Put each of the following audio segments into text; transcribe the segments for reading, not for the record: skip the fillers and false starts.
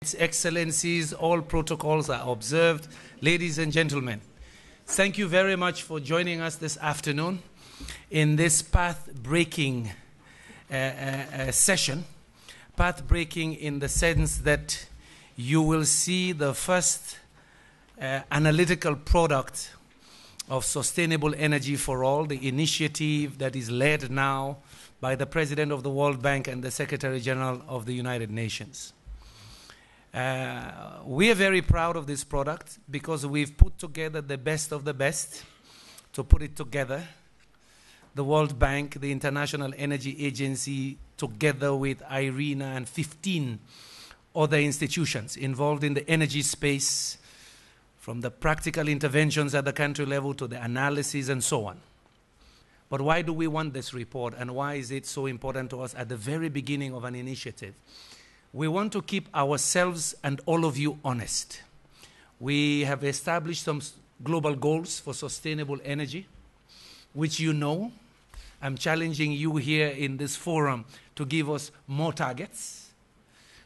Excellencies, all protocols are observed. Ladies and gentlemen, thank you very much for joining us this afternoon in this path-breaking session. Path-breaking in the sense that you will see the first analytical product of Sustainable Energy for All, the initiative that is led now by the President of the World Bank and the Secretary General of the United Nations. We are very proud of this product because we've put together the best of the best to put it together. The World Bank, the International Energy Agency, together with IRENA and 15 other institutions involved in the energy space, from the practical interventions at the country level to the analysis and so on. But why do we want this report, and why is it so important to us at the very beginning of an initiative? We want to keep ourselves and all of you honest. We have established some global goals for sustainable energy, which you know. I'm challenging you here in this forum to give us more targets.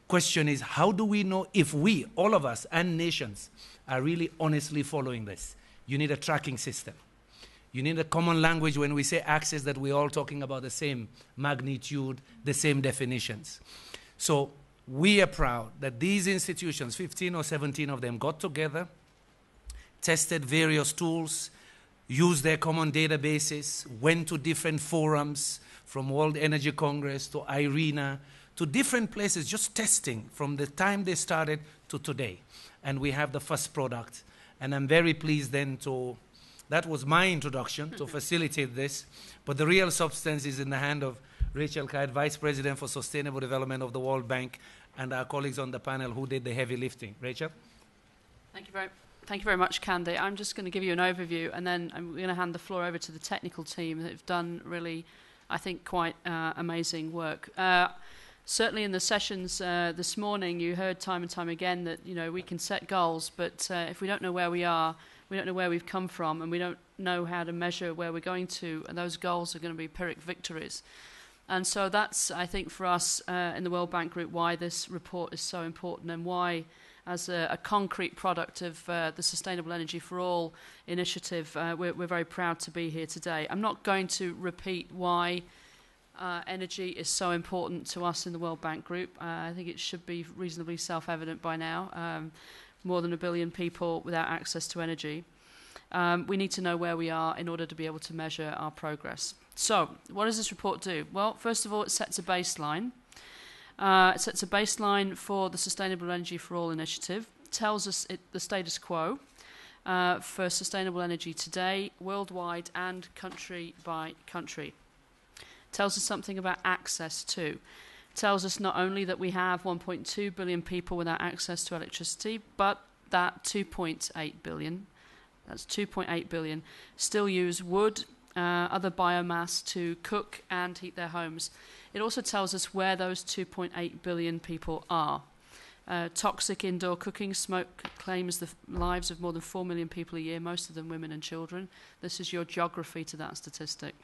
Question is, how do we know if we, all of us and nations, are really honestly following this? You need a tracking system. You need a common language when we say access, that we're all talking about the same magnitude, the same definitions. So we are proud that these institutions, 15 or 17 of them, got together, tested various tools, used their common databases, went to different forums, from World Energy Congress to IRENA, to different places, just testing from the time they started to today. And we have the first product. And I'm very pleased then to, that was my introduction to facilitate this, but the real substance is in the hand of Rachel Kite, Vice President for Sustainable Development of the World Bank, and our colleagues on the panel who did the heavy lifting. Rachel? Thank you very much, Candy. I'm just going to give you an overview, and then I'm going to hand the floor over to the technical team that have done really, I think, quite amazing work. Certainly in the sessions this morning, you heard time and time again that, you know, we can set goals, but if we don't know where we are, we don't know where we've come from, and we don't know how to measure where we're going to, and those goals are going to be Pyrrhic victories. And so that's, I think, for us in the World Bank Group, why this report is so important, and why, as a concrete product of the Sustainable Energy for All initiative, we're very proud to be here today. I'm not going to repeat why energy is so important to us in the World Bank Group. I think it should be reasonably self-evident by now. More than 1 billion people without access to energy. We need to know where we are in order to be able to measure our progress. So, what does this report do? Well, first of all, it sets a baseline. It sets a baseline for the Sustainable Energy for All initiative. It tells us the status quo for sustainable energy today, worldwide and country by country. It tells us something about access too. It tells us not only that we have 1.2 billion people without access to electricity, but that 2.8 billion, that's 2.8 billion, still use wood, other biomass to cook and heat their homes. It also tells us where those 2.8 billion people are. Toxic indoor cooking smoke claims the lives of more than 4 million people a year, most of them women and children. This is your geography to that statistic.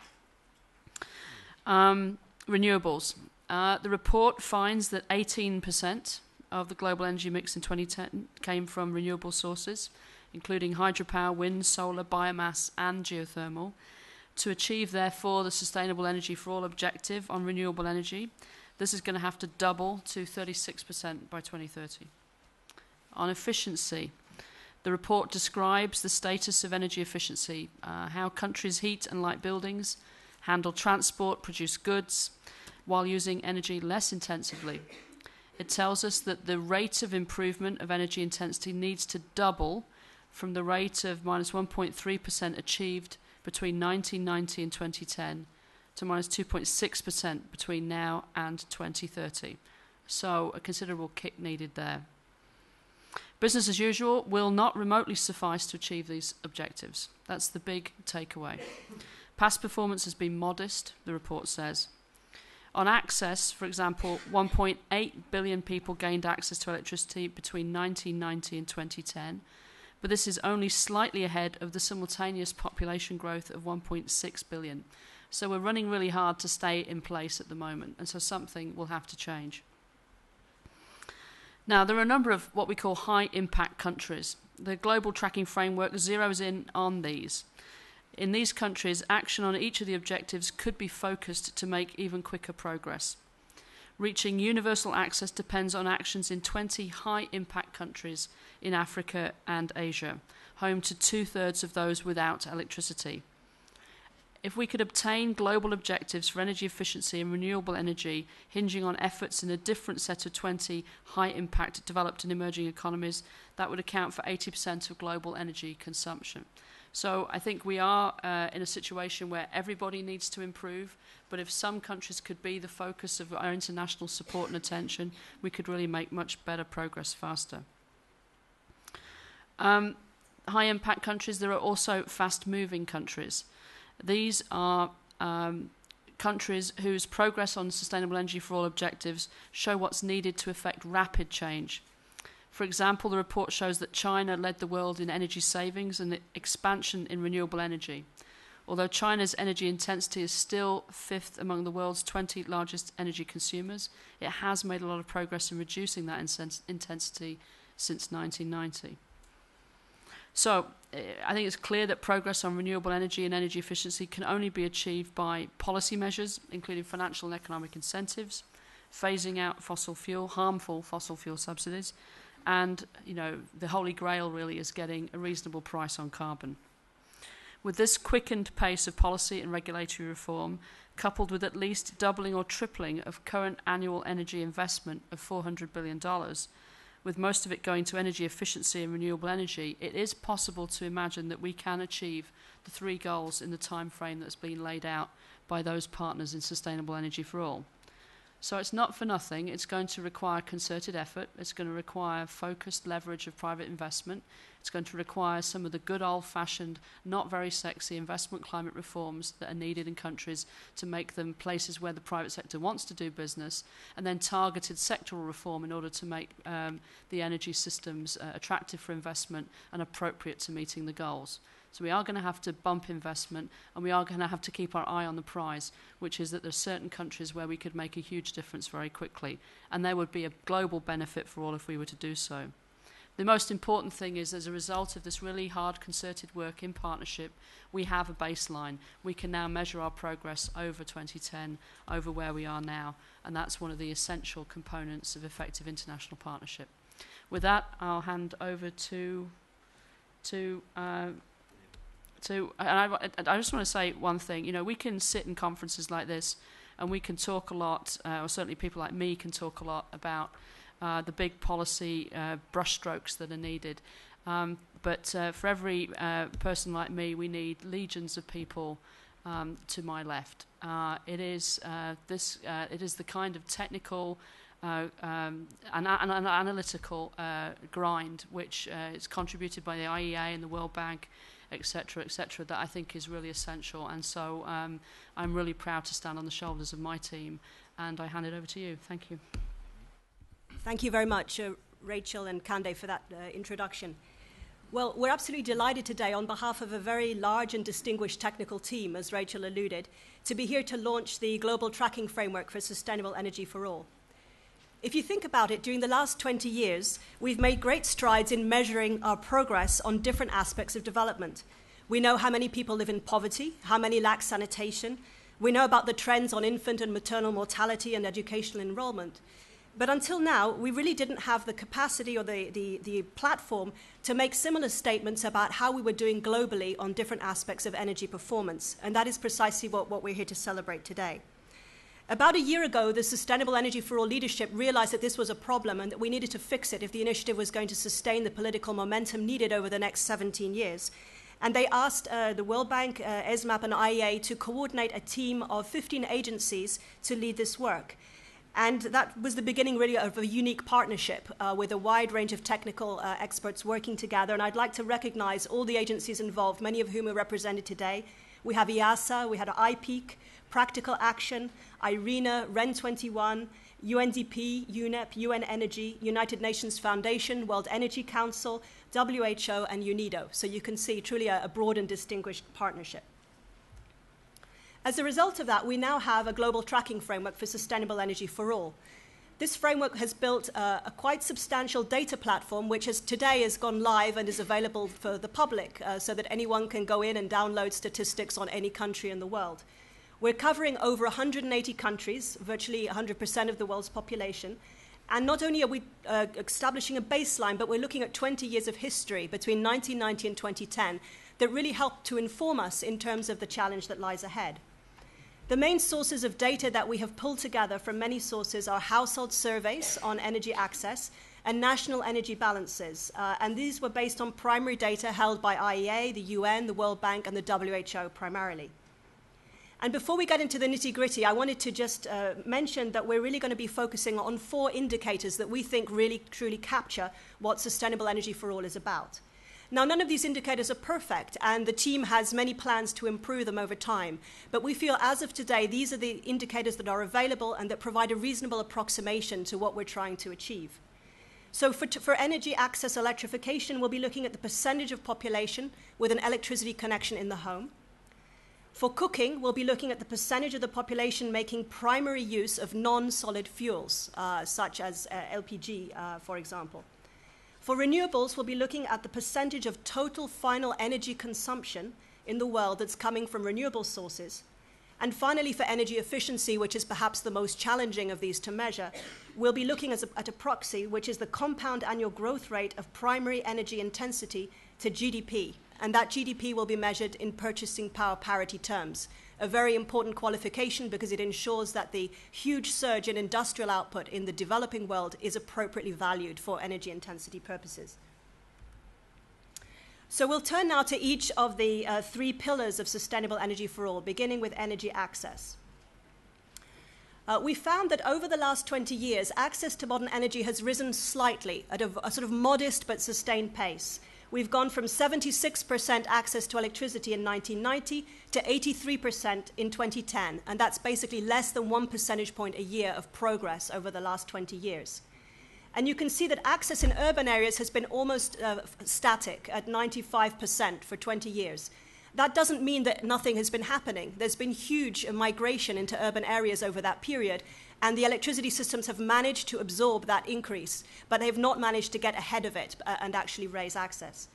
Renewables. The report finds that 18% of the global energy mix in 2010 came from renewable sources, including hydropower, wind, solar, biomass, and geothermal. To achieve, therefore, the Sustainable Energy for All objective on renewable energy, this is going to have to double to 36% by 2030. On efficiency, the report describes the status of energy efficiency, how countries heat and light buildings, handle transport, produce goods, while using energy less intensively. It tells us that the rate of improvement of energy intensity needs to double from the rate of minus 1.3% achieved between 1990 and 2010 to minus 2.6% between now and 2030. So a considerable kick needed there. Business as usual will not remotely suffice to achieve these objectives. That's the big takeaway. Past performance has been modest, the report says. On access, for example, 1.8 billion people gained access to electricity between 1990 and 2010, but this is only slightly ahead of the simultaneous population growth of 1.6 billion. So we're running really hard to stay in place at the moment, and so something will have to change. Now, there are a number of what we call high-impact countries. The global tracking framework zeroes in on these. In these countries, action on each of the objectives could be focused to make even quicker progress. Reaching universal access depends on actions in 20 high-impact countries in Africa and Asia, home to 2/3 of those without electricity. If we could obtain global objectives for energy efficiency and renewable energy hinging on efforts in a different set of 20 high-impact developed and emerging economies, that would account for 80% of global energy consumption. So I think we are in a situation where everybody needs to improve, but if some countries could be the focus of our international support and attention, we could really make much better progress faster. High-impact countries, there are also fast-moving countries. These are countries whose progress on sustainable energy for all objectives show what's needed to effect rapid change. For example, the report shows that China led the world in energy savings and expansion in renewable energy. Although China's energy intensity is still 5th among the world's 20 largest energy consumers, it has made a lot of progress in reducing that intensity since 1990. So, I think it's clear that progress on renewable energy and energy efficiency can only be achieved by policy measures, including financial and economic incentives, phasing out harmful fossil fuel subsidies, and, the holy grail really is getting a reasonable price on carbon. With this quickened pace of policy and regulatory reform, coupled with at least doubling or tripling of current annual energy investment of $400 billion, with most of it going to energy efficiency and renewable energy, it is possible to imagine that we can achieve the 3 goals in the time frame that's been laid out by those partners in Sustainable Energy for All. So it's not for nothing. It's going to require concerted effort. It's going to require focused leverage of private investment. It's going to require some of the good old-fashioned, not very sexy investment climate reforms that are needed in countries to make them places where the private sector wants to do business, and then targeted sectoral reform in order to make the energy systems attractive for investment and appropriate to meeting the goals. So we are going to have to bump investment, and we are going to have to keep our eye on the prize, which is that there are certain countries where we could make a huge difference very quickly, and there would be a global benefit for all if we were to do so. The most important thing is, as a result of this really hard concerted work in partnership, we have a baseline. We can now measure our progress over 2010, over where we are now, and that's one of the essential components of effective international partnership. With that, I'll hand over I just want to say one thing. We can sit in conferences like this and we can talk a lot, or certainly people like me can talk a lot about the big policy brushstrokes that are needed. But for every person like me, we need legions of people to my left. It is the kind of technical and analytical grind which is contributed by the IEA and the World Bank, etc., that I think is really essential. And so I'm really proud to stand on the shoulders of my team, and I hand it over to you. Thank you. Thank you very much, Rachel and Kande, for that introduction. Well, we're absolutely delighted today, on behalf of a very large and distinguished technical team, as Rachel alluded, to be here to launch the Global Tracking Framework for Sustainable Energy for All. If you think about it, during the last 20 years, we've made great strides in measuring our progress on different aspects of development. We know how many people live in poverty, how many lack sanitation. We know about the trends on infant and maternal mortality and educational enrollment. But until now, we really didn't have the capacity or the platform to make similar statements about how we were doing globally on different aspects of energy performance. And that is precisely what we're here to celebrate today. About a year ago, the Sustainable Energy for All leadership realized that this was a problem and that we needed to fix it if the initiative was going to sustain the political momentum needed over the next 17 years. And they asked the World Bank, ESMAP, and IEA to coordinate a team of 15 agencies to lead this work. And that was the beginning, really, of a unique partnership with a wide range of technical experts working together. And I'd like to recognize all the agencies involved, many of whom are represented today. We have EASA, we had IPEAC, Practical Action, IRENA, REN21, UNDP, UNEP, UN Energy, United Nations Foundation, World Energy Council, WHO, and UNIDO. So you can see truly a broad and distinguished partnership. As a result of that, we now have a global tracking framework for sustainable energy for all. This framework has built a quite substantial data platform, which today has gone live and is available for the public, so that anyone can go in and download statistics on any country in the world. We're covering over 180 countries, virtually 100% of the world's population. And not only are we establishing a baseline, but we're looking at 20 years of history between 1990 and 2010 that really helped to inform us in terms of the challenge that lies ahead. The main sources of data that we have pulled together from many sources are household surveys on energy access and national energy balances. And these were based on primary data held by IEA, the UN, the World Bank, and the WHO primarily. And before we get into the nitty-gritty, I wanted to just mention that we're really going to be focusing on 4 indicators that we think really, truly capture what sustainable energy for all is about. Now, none of these indicators are perfect, and the team has many plans to improve them over time. But we feel, as of today, these are the indicators that are available and that provide a reasonable approximation to what we're trying to achieve. So for energy access electrification, we'll be looking at the percentage of population with an electricity connection in the home. For cooking, we'll be looking at the percentage of the population making primary use of non-solid fuels, such as LPG, for example. For renewables, we'll be looking at the percentage of total final energy consumption in the world that's coming from renewable sources. And finally, for energy efficiency, which is perhaps the most challenging of these to measure, we'll be looking at a proxy, which is the compound annual growth rate of primary energy intensity to GDP. And that GDP will be measured in purchasing power parity terms, a very important qualification because it ensures that the huge surge in industrial output in the developing world is appropriately valued for energy intensity purposes. So we'll turn now to each of the 3 pillars of sustainable energy for all, beginning with energy access. We found that over the last 20 years, access to modern energy has risen slightly at a sort of modest but sustained pace. We've gone from 76% access to electricity in 1990 to 83% in 2010, and that's basically less than 1 percentage point a year of progress over the last 20 years. And you can see that access in urban areas has been almost static at 95% for 20 years. That doesn't mean that nothing has been happening. There's been huge migration into urban areas over that period, and the electricity systems have managed to absorb that increase, but they have not managed to get ahead of it and actually raise access.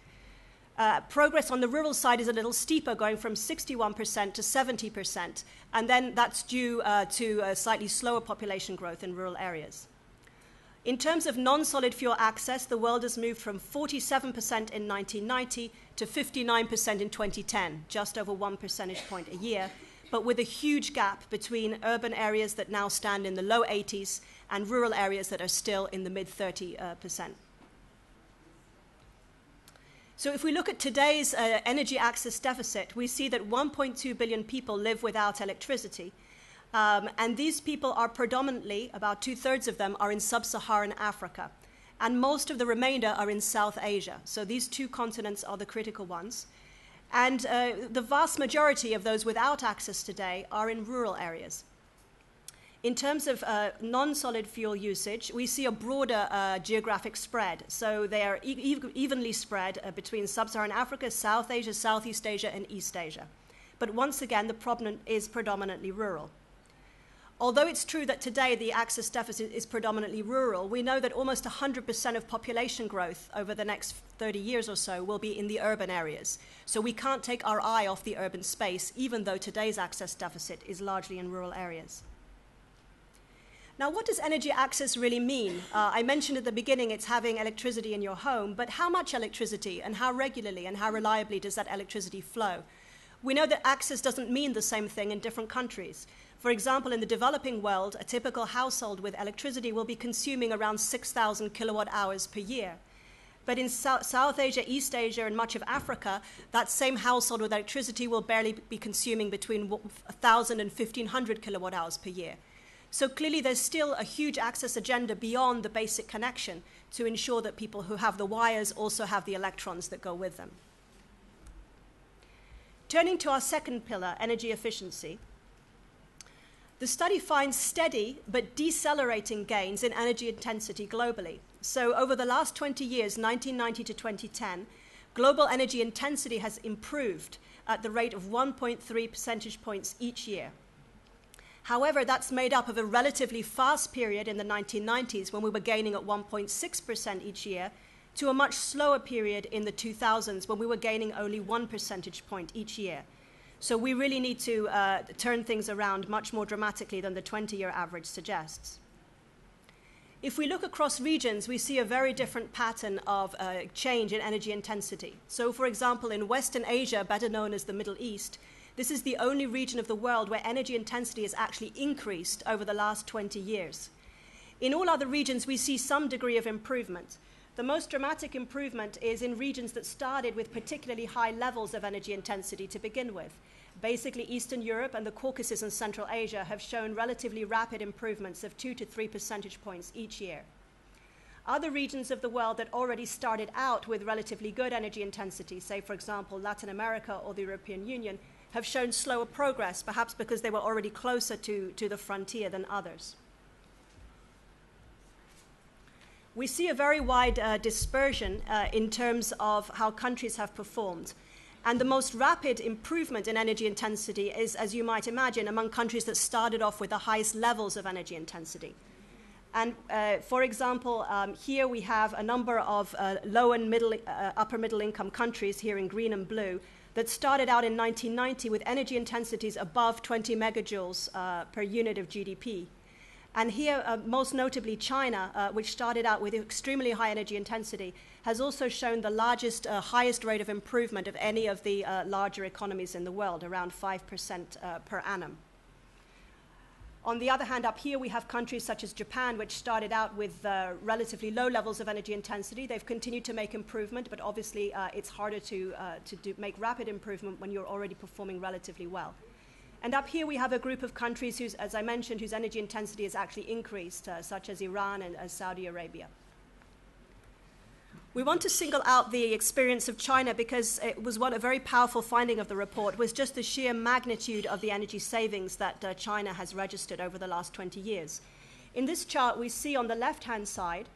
Progress on the rural side is a little steeper, going from 61% to 70%, and then that's due to a slightly slower population growth in rural areas. In terms of non-solid fuel access, the world has moved from 47% in 1990 to 59% in 2010, just over 1 percentage point a year, but with a huge gap between urban areas that now stand in the low 80s and rural areas that are still in the mid 30%. So if we look at today's energy access deficit, we see that 1.2 billion people live without electricity. And these people are predominantly, about 2/3 of them, are in sub-Saharan Africa. And most of the remainder are in South Asia. So these 2 continents are the critical ones. And the vast majority of those without access today are in rural areas. In terms of non-solid fuel usage, we see a broader geographic spread. So they are evenly spread between sub-Saharan Africa, South Asia, Southeast Asia, and East Asia. But once again, the problem is predominantly rural. Although it's true that today the access deficit is predominantly rural, we know that almost 100% of population growth over the next 30 years or so will be in the urban areas. So we can't take our eye off the urban space, even though today's access deficit is largely in rural areas. Now, what does energy access really mean? I mentioned at the beginning it's having electricity in your home, but how much electricity and how regularly and how reliably does that electricity flow? We know that access doesn't mean the same thing in different countries. For example, in the developing world, a typical household with electricity will be consuming around 6,000 kilowatt hours per year. But in South Asia, East Asia, and much of Africa, that same household with electricity will barely be consuming between 1,000 and 1,500 kilowatt hours per year. So clearly there's still a huge access agenda beyond the basic connection to ensure that people who have the wires also have the electrons that go with them. Turning to our second pillar, energy efficiency, the study finds steady but decelerating gains in energy intensity globally. So over the last 20 years, 1990 to 2010, global energy intensity has improved at the rate of 1.3 percentage points each year. However, that's made up of a relatively fast period in the 1990s when we were gaining at 1.6% each year, to a much slower period in the 2000s when we were gaining only 1 percentage point each year. So we really need to turn things around much more dramatically than the 20-year average suggests. If we look across regions, we see a very different pattern of change in energy intensity. So, for example, in Western Asia, better known as the Middle East, this is the only region of the world where energy intensity has actually increased over the last 20 years. In all other regions, we see some degree of improvement. The most dramatic improvement is in regions that started with particularly high levels of energy intensity to begin with. Basically, Eastern Europe and the Caucasus and Central Asia have shown relatively rapid improvements of 2 to 3 percentage points each year. Other regions of the world that already started out with relatively good energy intensity, say, for example, Latin America or the European Union, have shown slower progress, perhaps because they were already closer to the frontier than others. We see a very wide dispersion in terms of how countries have performed. And the most rapid improvement in energy intensity is, as you might imagine, among countries that started off with the highest levels of energy intensity. And for example, here we have a number of low and upper middle income countries here in green and blue that started out in 1990 with energy intensities above 20 megajoules per unit of GDP. And here, most notably China, which started out with extremely high energy intensity, has also shown the largest, highest rate of improvement of any of the larger economies in the world, around 5% per annum. On the other hand, up here we have countries such as Japan, which started out with relatively low levels of energy intensity. They've continued to make improvement, but obviously it's harder to make rapid improvement when you're already performing relatively well. And up here we have a group of countries whose, as I mentioned, whose energy intensity has actually increased, such as Iran and Saudi Arabia. We want to single out the experience of China because it was a very powerful finding of the report, was just the sheer magnitude of the energy savings that China has registered over the last 20 years. In this chart, we see on the left-hand side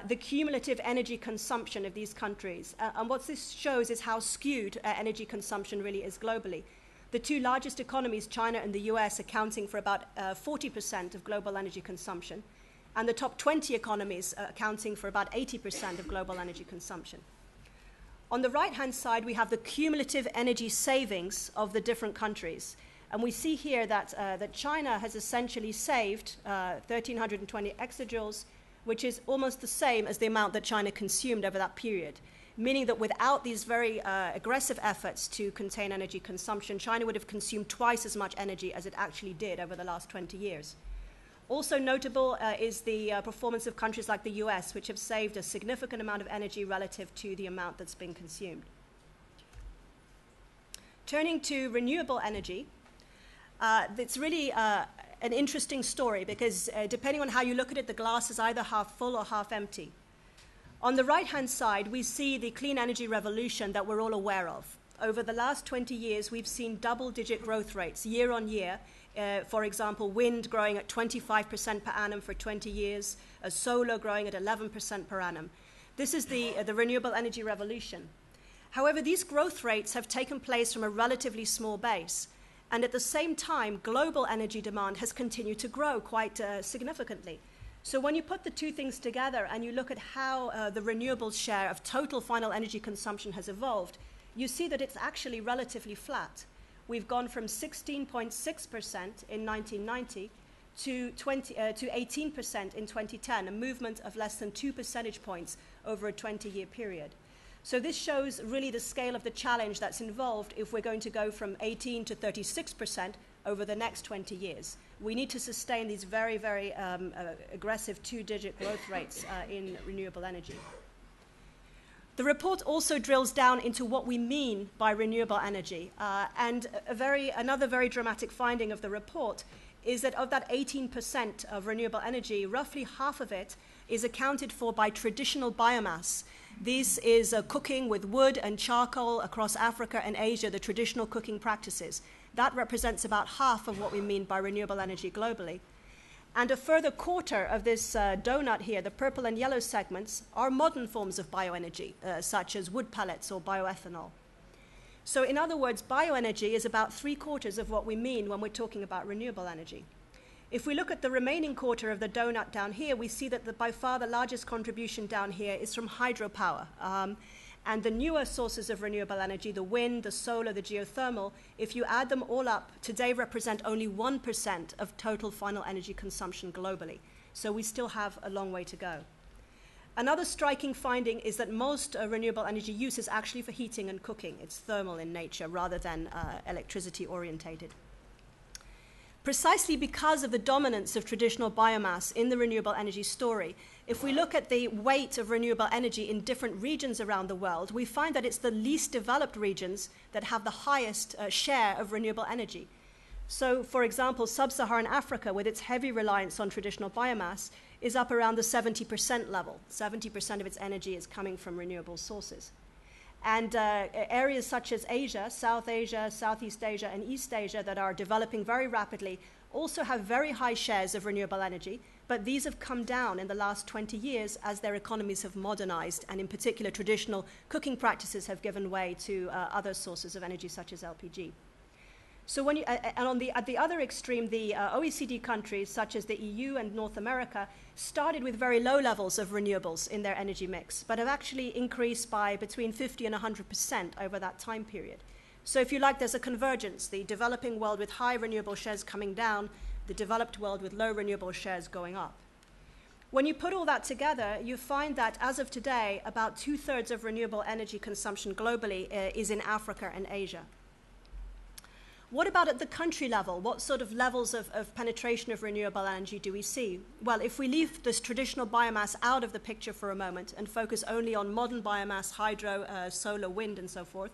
the cumulative energy consumption of these countries. And what this shows is how skewed energy consumption really is globally. The two largest economies, China and the US, accounting for about 40% of global energy consumption, and the top 20 economies accounting for about 80% of global energy consumption. On the right-hand side, we have the cumulative energy savings of the different countries. And we see here that China has essentially saved 1,320 exajoules, which is almost the same as the amount that China consumed over that period, meaning that without these very aggressive efforts to contain energy consumption, China would have consumed twice as much energy as it actually did over the last 20 years. Also notable is the performance of countries like the US, which have saved a significant amount of energy relative to the amount that's been consumed. Turning to renewable energy, it's really an interesting story because depending on how you look at it, the glass is either half full or half empty. On the right-hand side, we see the clean energy revolution that we're all aware of. Over the last 20 years, we've seen double-digit growth rates year on year. For example, wind growing at 25% per annum for 20 years, solar growing at 11% per annum. This is the renewable energy revolution. However, these growth rates have taken place from a relatively small base. And at the same time, global energy demand has continued to grow quite significantly. So when you put the two things together and you look at how the renewables share of total final energy consumption has evolved, you see that it's actually relatively flat. We've gone from 16.6% in 1990 to 18% in 2010, a movement of less than 2 percentage points over a 20-year period. So this shows really the scale of the challenge that's involved if we're going to go from 18 to 36% over the next 20 years. We need to sustain these very, very aggressive two-digit growth rates in renewable energy. The report also drills down into what we mean by renewable energy. And another very dramatic finding of the report is that of that 18% of renewable energy, roughly half of it is accounted for by traditional biomass. This is cooking with wood and charcoal across Africa and Asia, the traditional cooking practices. That represents about half of what we mean by renewable energy globally. And a further quarter of this donut here, the purple and yellow segments, are modern forms of bioenergy, such as wood pellets or bioethanol. So in other words, bioenergy is about 3/4 of what we mean when we're talking about renewable energy. If we look at the remaining quarter of the donut down here, we see that by far the largest contribution down here is from hydropower. And the newer sources of renewable energy, the wind, the solar, the geothermal, if you add them all up, today represent only 1% of total final energy consumption globally. So we still have a long way to go. Another striking finding is that most renewable energy use is actually for heating and cooking. It's thermal in nature rather than electricity orientated. Precisely because of the dominance of traditional biomass in the renewable energy story, if we look at the weight of renewable energy in different regions around the world, we find that it's the least developed regions that have the highest share of renewable energy. So, for example, sub-Saharan Africa, with its heavy reliance on traditional biomass, is up around the 70% level. 70% of its energy is coming from renewable sources. And areas such as Asia, South Asia, Southeast Asia, and East Asia that are developing very rapidly also have very high shares of renewable energy, but these have come down in the last 20 years as their economies have modernized, and in particular traditional cooking practices have given way to other sources of energy such as LPG. So when at the other extreme, the OECD countries, such as the EU and North America, started with very low levels of renewables in their energy mix, but have actually increased by between 50 and 100% over that time period. So if you like, there's a convergence, the developing world with high renewable shares coming down, the developed world with low renewable shares going up. When you put all that together, you find that as of today, about 2/3 of renewable energy consumption globally is in Africa and Asia. What about at the country level? What sort of levels of penetration of renewable energy do we see? Well, if we leave this traditional biomass out of the picture for a moment and focus only on modern biomass, hydro, solar, wind, and so forth,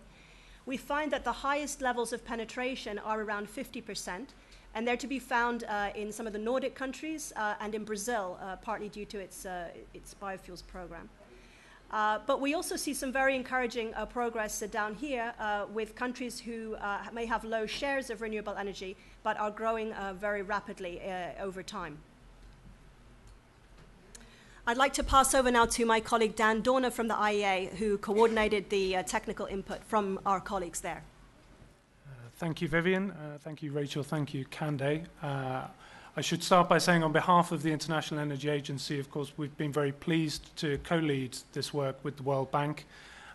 we find that the highest levels of penetration are around 50%, and they're to be found in some of the Nordic countries and in Brazil, partly due to its biofuels program. But we also see some very encouraging progress down here with countries who may have low shares of renewable energy but are growing very rapidly over time. I'd like to pass over now to my colleague Dan Dorner from the IEA, who coordinated the technical input from our colleagues there. Thank you, Vivian. Thank you, Rachel. Thank you, Cande. I should start by saying on behalf of the International Energy Agency, of course, we've been very pleased to co-lead this work with the World Bank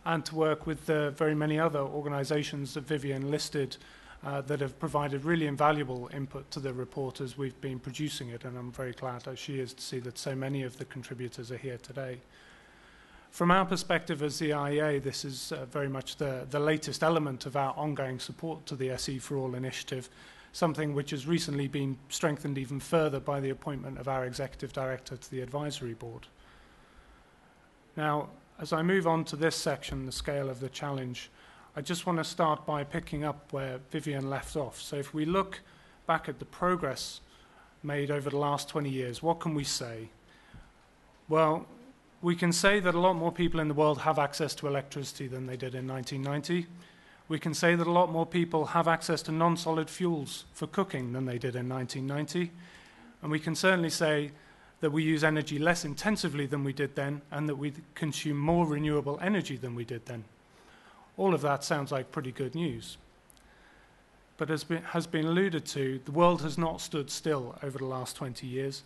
and to work with the very many other organizations that Vivian listed that have provided really invaluable input to the report as we've been producing it, and I'm very glad, as she is, to see that so many of the contributors are here today. From our perspective as the IEA, this is very much the latest element of our ongoing support to the SE for All initiative, something which has recently been strengthened even further by the appointment of our Executive Director to the Advisory Board. Now, as I move on to this section, the scale of the challenge, I just want to start by picking up where Vivian left off. So if we look back at the progress made over the last 20 years, what can we say? Well, we can say that a lot more people in the world have access to electricity than they did in 1990. We can say that a lot more people have access to non-solid fuels for cooking than they did in 1990. And we can certainly say that we use energy less intensively than we did then, and that we consume more renewable energy than we did then. All of that sounds like pretty good news. But as has been alluded to, the world has not stood still over the last 20 years,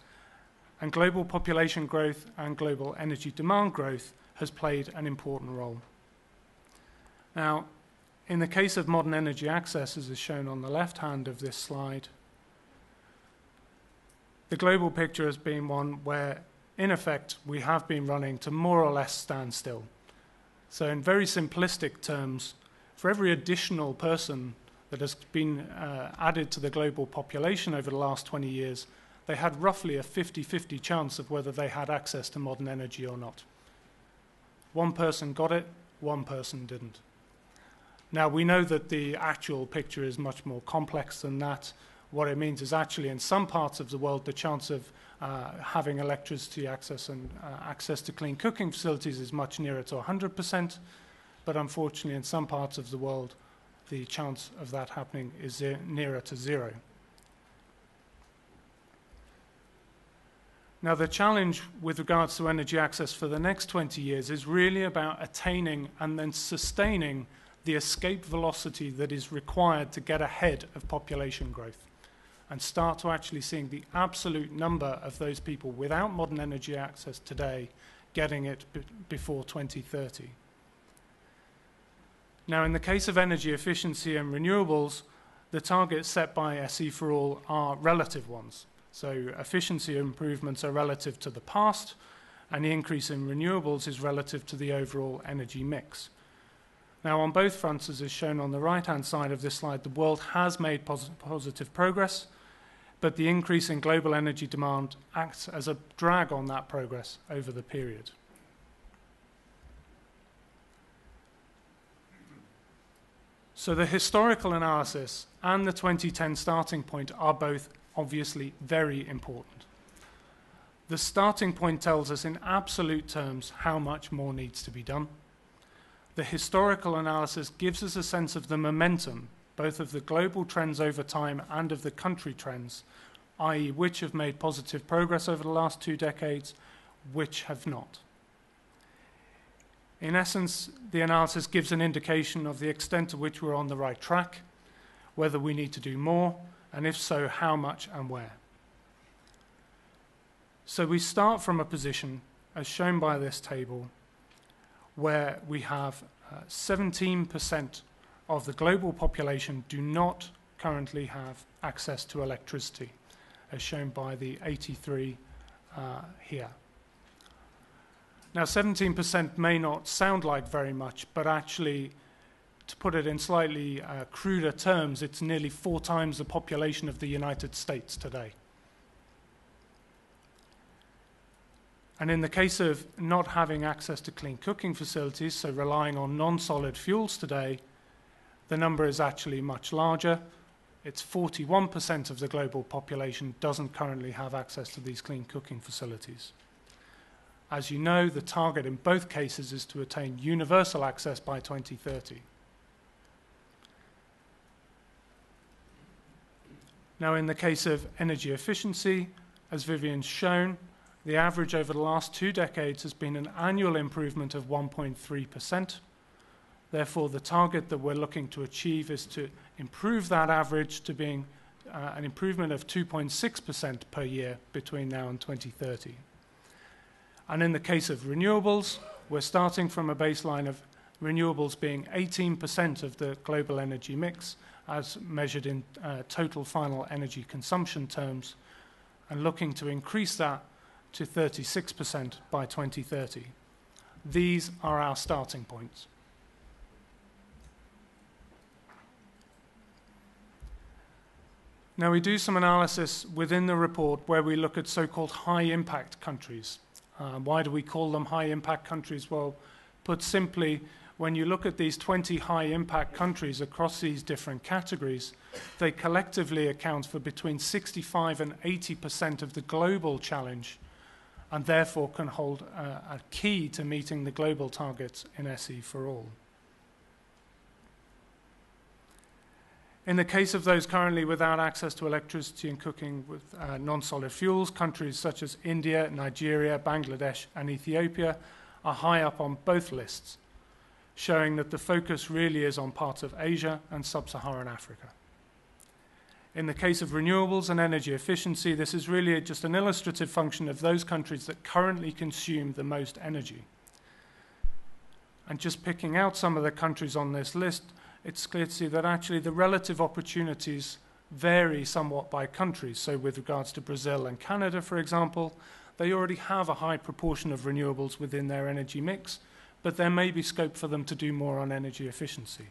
and global population growth and global energy demand growth has played an important role. Now, in the case of modern energy access, as is shown on the left hand of this slide, the global picture has been one where, in effect, we have been running to more or less standstill. So in very simplistic terms, for every additional person that has been added to the global population over the last 20 years, they had roughly a 50-50 chance of whether they had access to modern energy or not. One person got it, one person didn't. Now, we know that the actual picture is much more complex than that. What it means is actually in some parts of the world, the chance of having electricity access and access to clean cooking facilities is much nearer to 100%. But unfortunately, in some parts of the world, the chance of that happening is nearer to zero. Now, the challenge with regards to energy access for the next 20 years is really about attaining and then sustaining the escape velocity that is required to get ahead of population growth. and start to actually seeing the absolute number of those people without modern energy access today getting it before 2030. Now, in the case of energy efficiency and renewables, the targets set by SE4All are relative ones. So efficiency improvements are relative to the past, and the increase in renewables is relative to the overall energy mix. Now, on both fronts, as is shown on the right-hand side of this slide, the world has made positive progress, but the increase in global energy demand acts as a drag on that progress over the period. So the historical analysis and the 2010 starting point are both obviously very important. The starting point tells us in absolute terms how much more needs to be done. The historical analysis gives us a sense of the momentum, both of the global trends over time and of the country trends, i.e. which have made positive progress over the last 2 decades, which have not. In essence, the analysis gives an indication of the extent to which we're on the right track, whether we need to do more, and if so, how much and where. So we start from a position, as shown by this table, where we have 17% of the global population do not currently have access to electricity, as shown by the 83 here. Now, 17% may not sound like very much, but actually, to put it in slightly cruder terms, it's nearly 4 times the population of the United States today. And in the case of not having access to clean cooking facilities, so relying on non-solid fuels today, the number is actually much larger. It's 41% of the global population doesn't currently have access to these clean cooking facilities. As you know, the target in both cases is to attain universal access by 2030. Now, in the case of energy efficiency, as Vivian's shown, the average over the last 2 decades has been an annual improvement of 1.3%. Therefore, the target that we're looking to achieve is to improve that average to being an improvement of 2.6% per year between now and 2030. And in the case of renewables, we're starting from a baseline of renewables being 18% of the global energy mix, as measured in total final energy consumption terms, and looking to increase that to 36% by 2030. These are our starting points. Now, we do some analysis within the report where we look at so-called high-impact countries. Why do we call them high-impact countries? Well, put simply, when you look at these 20 high-impact countries across these different categories, they collectively account for between 65 and 80% of the global challenge, and therefore can hold a key to meeting the global targets in SE4All. In the case of those currently without access to electricity and cooking with non-solid fuels, countries such as India, Nigeria, Bangladesh, and Ethiopia are high up on both lists, showing that the focus really is on parts of Asia and sub-Saharan Africa. In the case of renewables and energy efficiency, this is really just an illustrative function of those countries that currently consume the most energy. And just picking out some of the countries on this list, it's clear to see that actually the relative opportunities vary somewhat by countries. So with regards to Brazil and Canada, for example, they already have a high proportion of renewables within their energy mix, but there may be scope for them to do more on energy efficiency.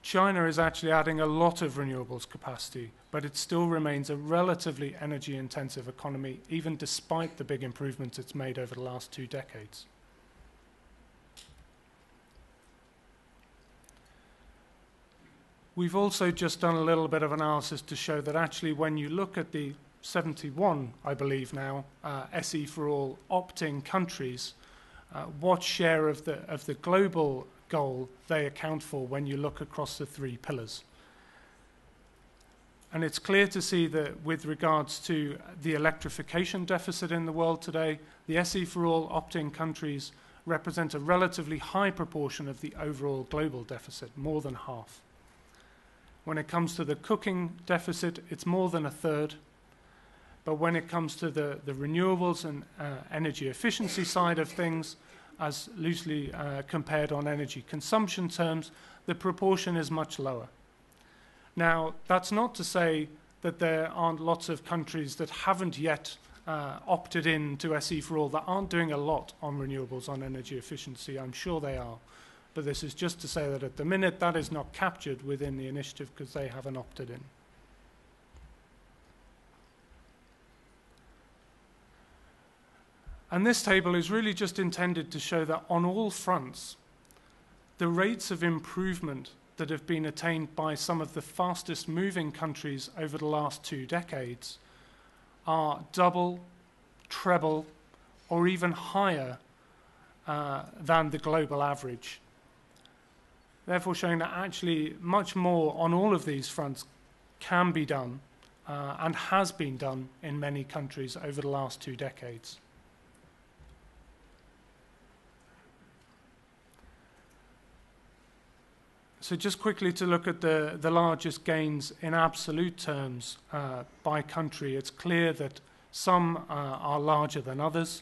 China is actually adding a lot of renewables capacity, but it still remains a relatively energy-intensive economy, even despite the big improvements it's made over the last 2 decades. We've also just done a little bit of analysis to show that actually when you look at the 71, I believe now, SE4All opt-in countries, what share of the global goal they account for when you look across the 3 pillars. And it's clear to see that with regards to the electrification deficit in the world today, the SE4All opt-in countries represent a relatively high proportion of the overall global deficit, more than half. When it comes to the cooking deficit, it's more than a third. But when it comes to the renewables and energy efficiency side of things, as loosely compared on energy consumption terms, the proportion is much lower. Now, that's not to say that there aren't lots of countries that haven't yet opted in to SE for All that aren't doing a lot on renewables, on energy efficiency. I'm sure they are. But this is just to say that at the minute that is not captured within the initiative because they haven't opted in. And this table is really just intended to show that on all fronts, the rates of improvement that have been attained by some of the fastest moving countries over the last 2 decades are double, treble, or even higher than the global average. Therefore showing that actually much more on all of these fronts can be done and has been done in many countries over the last 2 decades. So just quickly to look at the largest gains in absolute terms by country, it's clear that some are larger than others.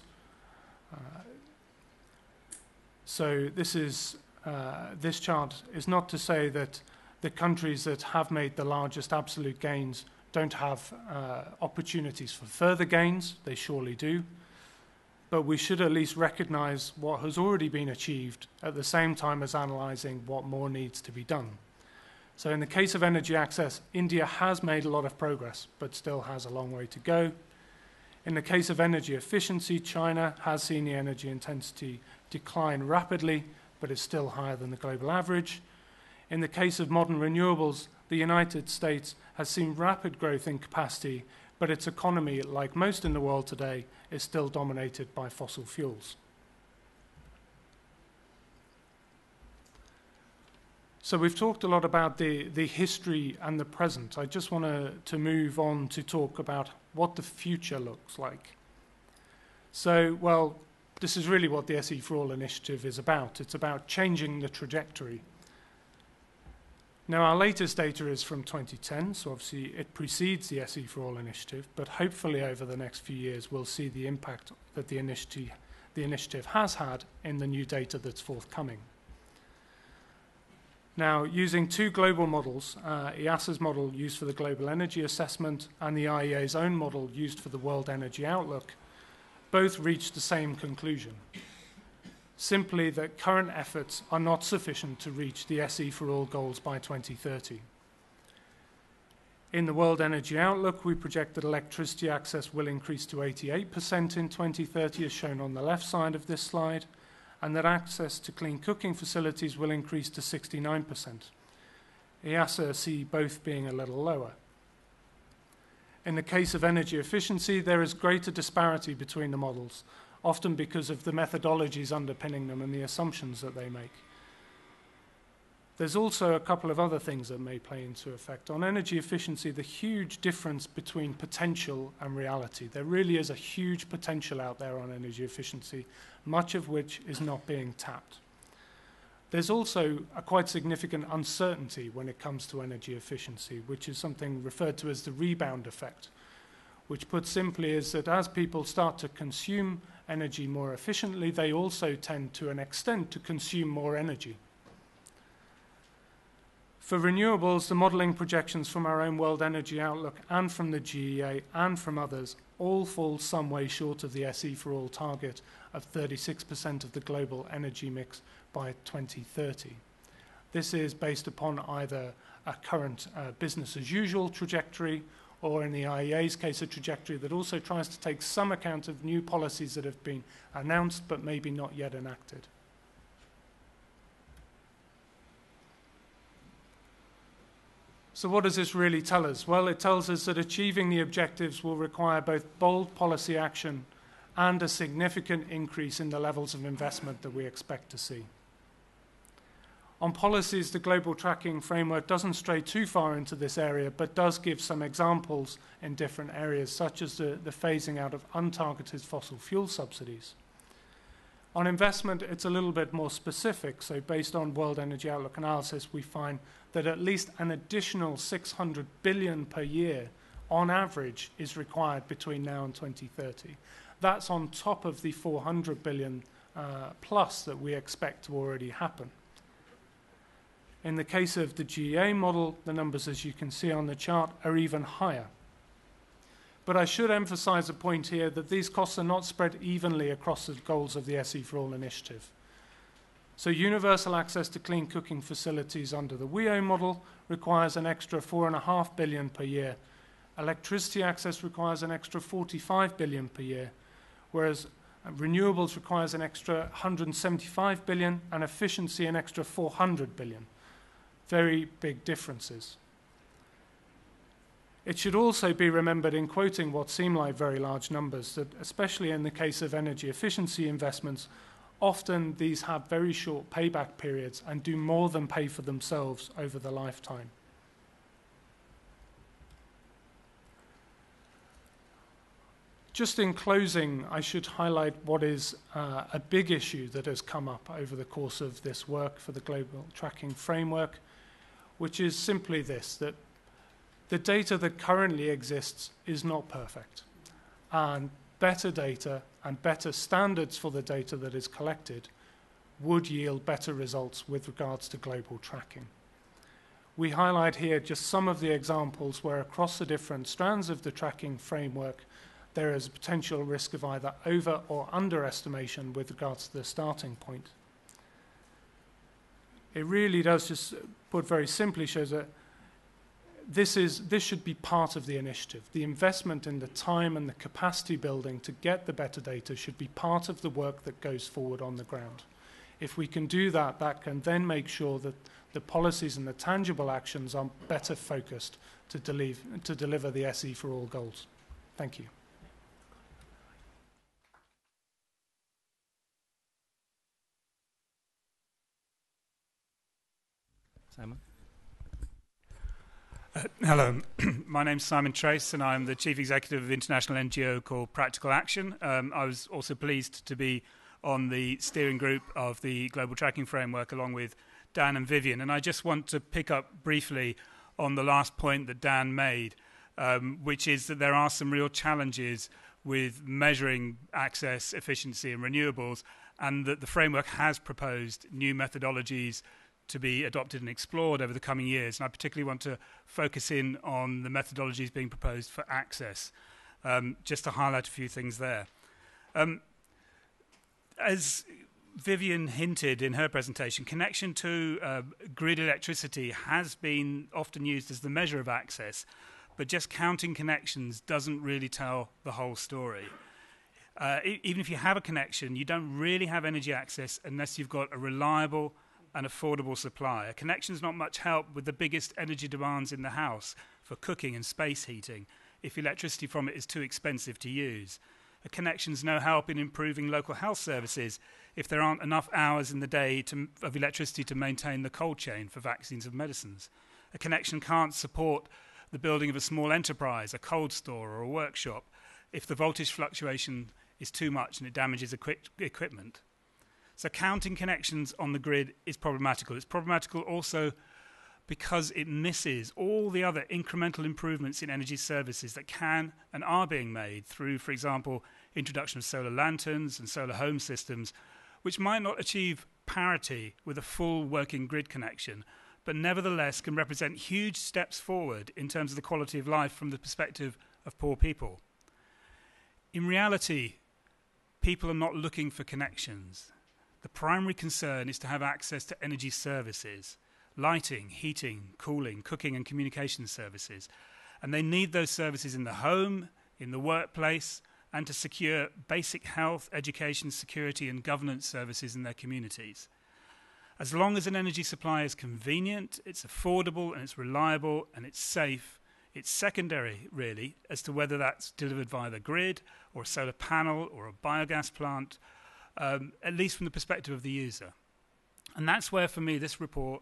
So this chart is not to say that the countries that have made the largest absolute gains don't have opportunities for further gains. They surely do. But we should at least recognize what has already been achieved at the same time as analyzing what more needs to be done. So in the case of energy access, India has made a lot of progress, but still has a long way to go. In the case of energy efficiency, China has seen the energy intensity decline rapidly, but is still higher than the global average. In the case of modern renewables, the United States has seen rapid growth in capacity, but its economy, like most in the world today, is still dominated by fossil fuels. So we've talked a lot about the history and the present. I just want to move on to talk about what the future looks like. So, well, this is really what the SE for All initiative is about. It's about changing the trajectory. Now, our latest data is from 2010, so obviously it precedes the SE for All initiative, but hopefully over the next few years we'll see the impact that the initiative has had in the new data that's forthcoming. Now, using 2 global models, EASA's model used for the Global Energy Assessment and the IEA's own model used for the World Energy Outlook, both reached the same conclusion. Simply that current efforts are not sufficient to reach the SE for All goals by 2030. In the World Energy Outlook, we project that electricity access will increase to 88% in 2030, as shown on the left side of this slide, and that access to clean cooking facilities will increase to 69%. EASA see both being a little lower. In the case of energy efficiency, there is greater disparity between the models, often because of the methodologies underpinning them and the assumptions that they make. There's also a couple of other things that may play into effect. On energy efficiency, the huge difference between potential and reality. There really is a huge potential out there on energy efficiency, much of which is not being tapped. There's also a quite significant uncertainty when it comes to energy efficiency, which is something referred to as the rebound effect, which put simply is that as people start to consume energy more efficiently, they also tend to an extent to consume more energy. For renewables, the modelling projections from our own World Energy Outlook and from the GEA and from others all fall some way short of the SE for All target of 36% of the global energy mix by 2030. This is based upon either a current business as usual trajectory, or in the IEA's case, a trajectory that also tries to take some account of new policies that have been announced but maybe not yet enacted. So what does this really tell us? Well, it tells us that achieving the objectives will require both bold policy action and a significant increase in the levels of investment that we expect to see. On policies, the global tracking framework doesn't stray too far into this area, but does give some examples in different areas, such as the phasing out of untargeted fossil fuel subsidies. On investment, it's a little bit more specific. So based on World Energy Outlook analysis, we find that at least an additional 600 billion per year on average is required between now and 2030. That's on top of the 400 billion plus that we expect to already happen. In the case of the GEA model, the numbers, as you can see on the chart, are even higher. But I should emphasize a point here that these costs are not spread evenly across the goals of the SE for All initiative. So universal access to clean cooking facilities under the WEO model requires an extra 4.5 billion per year. Electricity access requires an extra 45 billion per year, whereas renewables requires an extra 175 billion and efficiency an extra 400 billion. Very big differences. It should also be remembered in quoting what seem like very large numbers that, especially in the case of energy efficiency investments, often these have very short payback periods and do more than pay for themselves over the lifetime. Just in closing, I should highlight what is a big issue that has come up over the course of this work for the Global Tracking Framework, which is simply this, that the data that currently exists is not perfect. And better data and better standards for the data that is collected would yield better results with regards to global tracking. We highlight here just some of the examples where across the different strands of the tracking framework there is a potential risk of either over or underestimation with regards to the starting point. It really does, just put very simply, shows that this should be part of the initiative. The investment in the time and the capacity building to get the better data should be part of the work that goes forward on the ground. If we can do that, that can then make sure that the policies and the tangible actions are better focused to deliver the SE for All goals. Thank you. Simon? Hello, my name's Simon Trace and I'm the Chief Executive of an international NGO called Practical Action. I was also pleased to be on the steering group of the Global Tracking Framework along with Dan and Vivian, and I just want to pick up briefly on the last point that Dan made, which is that there are some real challenges with measuring access, efficiency and renewables, and that the framework has proposed new methodologies to be adopted and explored over the coming years. And I particularly want to focus in on the methodologies being proposed for access, just to highlight a few things there. As Vivian hinted in her presentation, connection to grid electricity has been often used as the measure of access, but just counting connections doesn't really tell the whole story. Even if you have a connection, you don't really have energy access unless you've got a reliable and affordable supply. A connection is not much help with the biggest energy demands in the house for cooking and space heating if electricity from it is too expensive to use. A connection is no help in improving local health services if there aren't enough hours in the day of electricity to maintain the cold chain for vaccines and medicines. A connection can't support the building of a small enterprise, a cold store or a workshop if the voltage fluctuation is too much and it damages equipment. So counting connections on the grid is problematical. It's problematical also because it misses all the other incremental improvements in energy services that can and are being made through, for example, introduction of solar lanterns and solar home systems, which might not achieve parity with a full working grid connection, but nevertheless can represent huge steps forward in terms of the quality of life from the perspective of poor people. In reality, people are not looking for connections. The primary concern is to have access to energy services, lighting, heating, cooling, cooking and communication services. And they need those services in the home, in the workplace, and to secure basic health, education, security and governance services in their communities. As long as an energy supply is convenient, it's affordable and it's reliable and it's safe, it's secondary, really, as to whether that's delivered via the grid or a solar panel or a biogas plant, at least from the perspective of the user. And that's where, for me, this report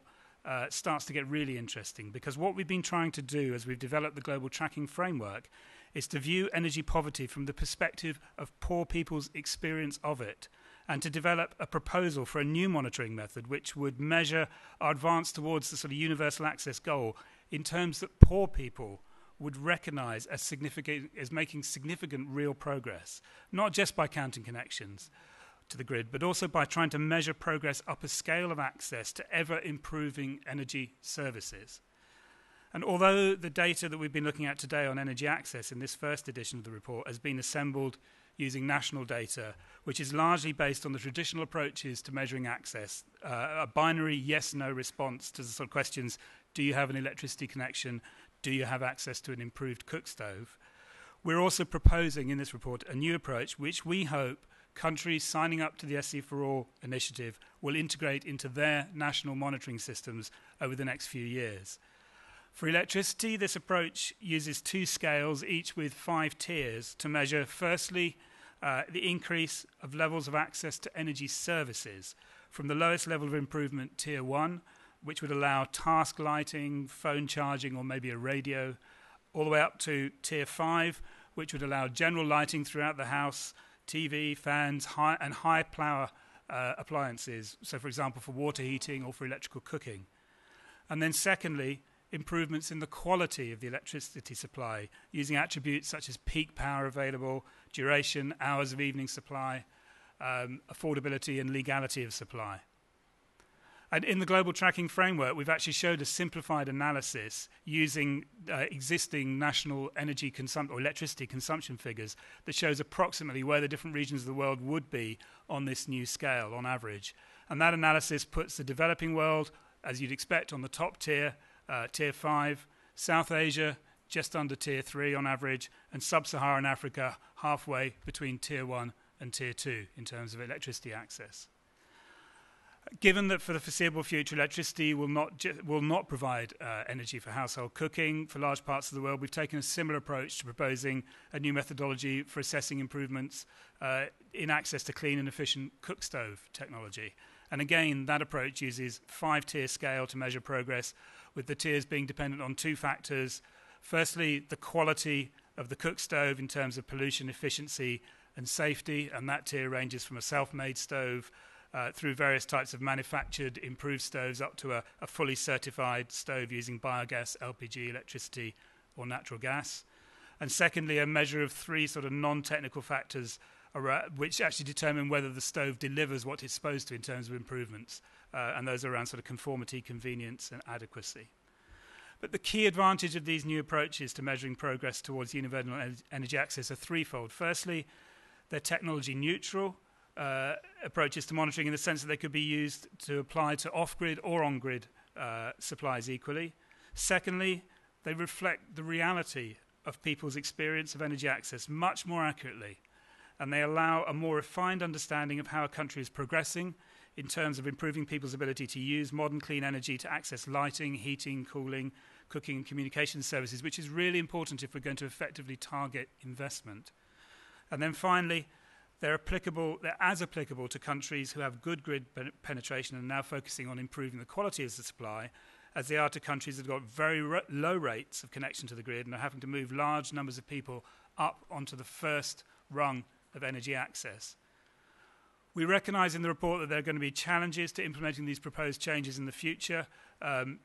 starts to get really interesting, because what we've been trying to do as we've developed the Global Tracking Framework is to view energy poverty from the perspective of poor people's experience of it and to develop a proposal for a new monitoring method which would measure our advance towards the sort of universal access goal in terms that poor people would recognise as making significant real progress, not just by counting connections to the grid, but also by trying to measure progress up a scale of access to ever-improving energy services. And although the data that we've been looking at today on energy access in this first edition of the report has been assembled using national data, which is largely based on the traditional approaches to measuring access, a binary yes-no response to the sort of questions, do you have an electricity connection, do you have access to an improved cook stove? We're also proposing in this report a new approach which we hope countries signing up to the SC4All initiative will integrate into their national monitoring systems over the next few years. For electricity, this approach uses 2 scales, each with 5 tiers, to measure, firstly, the increase of levels of access to energy services from the lowest level of improvement, Tier 1, which would allow task lighting, phone charging, or maybe a radio, all the way up to Tier 5, which would allow general lighting throughout the house, TV, fans, and high power appliances, so for example for water heating or for electrical cooking. And then secondly, improvements in the quality of the electricity supply using attributes such as peak power available, duration, hours of evening supply, affordability and legality of supply. And in the global tracking framework, we've actually showed a simplified analysis using existing national energy or electricity consumption figures that shows approximately where the different regions of the world would be on this new scale on average. And that analysis puts the developing world, as you'd expect, on the top tier, Tier 5, South Asia just under Tier 3 on average, and Sub-Saharan Africa halfway between Tier 1 and Tier 2 in terms of electricity access. Given that for the foreseeable future, electricity will not provide energy for household cooking for large parts of the world, we've taken a similar approach to proposing a new methodology for assessing improvements in access to clean and efficient cook stove technology. And again, that approach uses 5-tier scale to measure progress, with the tiers being dependent on 2 factors. Firstly, the quality of the cook stove in terms of pollution, efficiency, and safety, and that tier ranges from a self-made stove through various types of manufactured improved stoves up to a fully certified stove using biogas, LPG, electricity, or natural gas. And secondly, a measure of 3 sort of non-technical factors which actually determine whether the stove delivers what it's supposed to in terms of improvements. And those are around sort of conformity, convenience, and adequacy. But the key advantage of these new approaches to measuring progress towards universal energy access are threefold. Firstly, they're technology neutral approaches to monitoring in the sense that they could be used to apply to off-grid or on-grid supplies equally. Secondly, they reflect the reality of people's experience of energy access much more accurately, and they allow a more refined understanding of how a country is progressing in terms of improving people's ability to use modern clean energy to access lighting, heating, cooling, cooking and communication services, which is really important if we're going to effectively target investment. And then finally, they're as applicable to countries who have good grid penetration and are now focusing on improving the quality of the supply as they are to countries that have got very low rates of connection to the grid and are having to move large numbers of people up onto the first rung of energy access. We recognise in the report that there are going to be challenges to implementing these proposed changes in the future.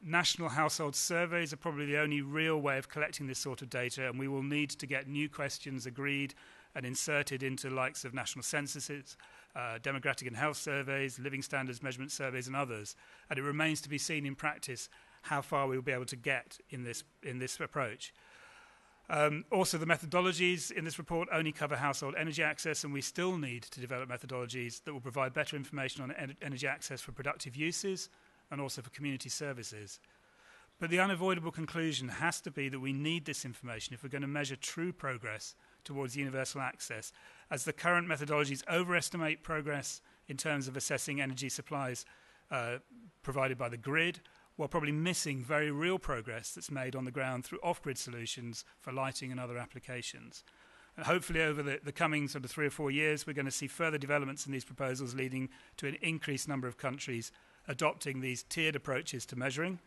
National household surveys are probably the only real way of collecting this sort of data, and we will need to get new questions agreed and inserted into the likes of national censuses, demographic and health surveys, living standards measurement surveys, and others. And it remains to be seen in practice how far we will be able to get in this approach. Also, the methodologies in this report only cover household energy access, and we still need to develop methodologies that will provide better information on energy access for productive uses and also for community services. But the unavoidable conclusion has to be that we need this information if we're going to measure true progress towards universal access, as the current methodologies overestimate progress in terms of assessing energy supplies provided by the grid, while probably missing very real progress that's made on the ground through off-grid solutions for lighting and other applications. And hopefully over the coming sort of 3 or 4 years, we're going to see further developments in these proposals leading to an increased number of countries adopting these tiered approaches to measuring,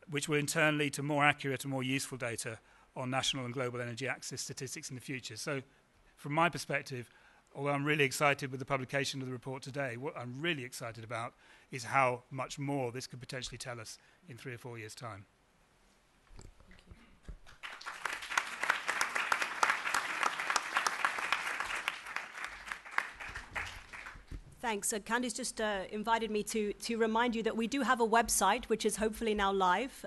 which will in turn lead to more accurate and more useful data on national and global energy access statistics in the future. So from my perspective, although I'm really excited with the publication of the report today, what I'm really excited about is how much more this could potentially tell us in 3 or 4 years' time. Thanks. Candice just invited me to remind you that we do have a website, which is hopefully now live,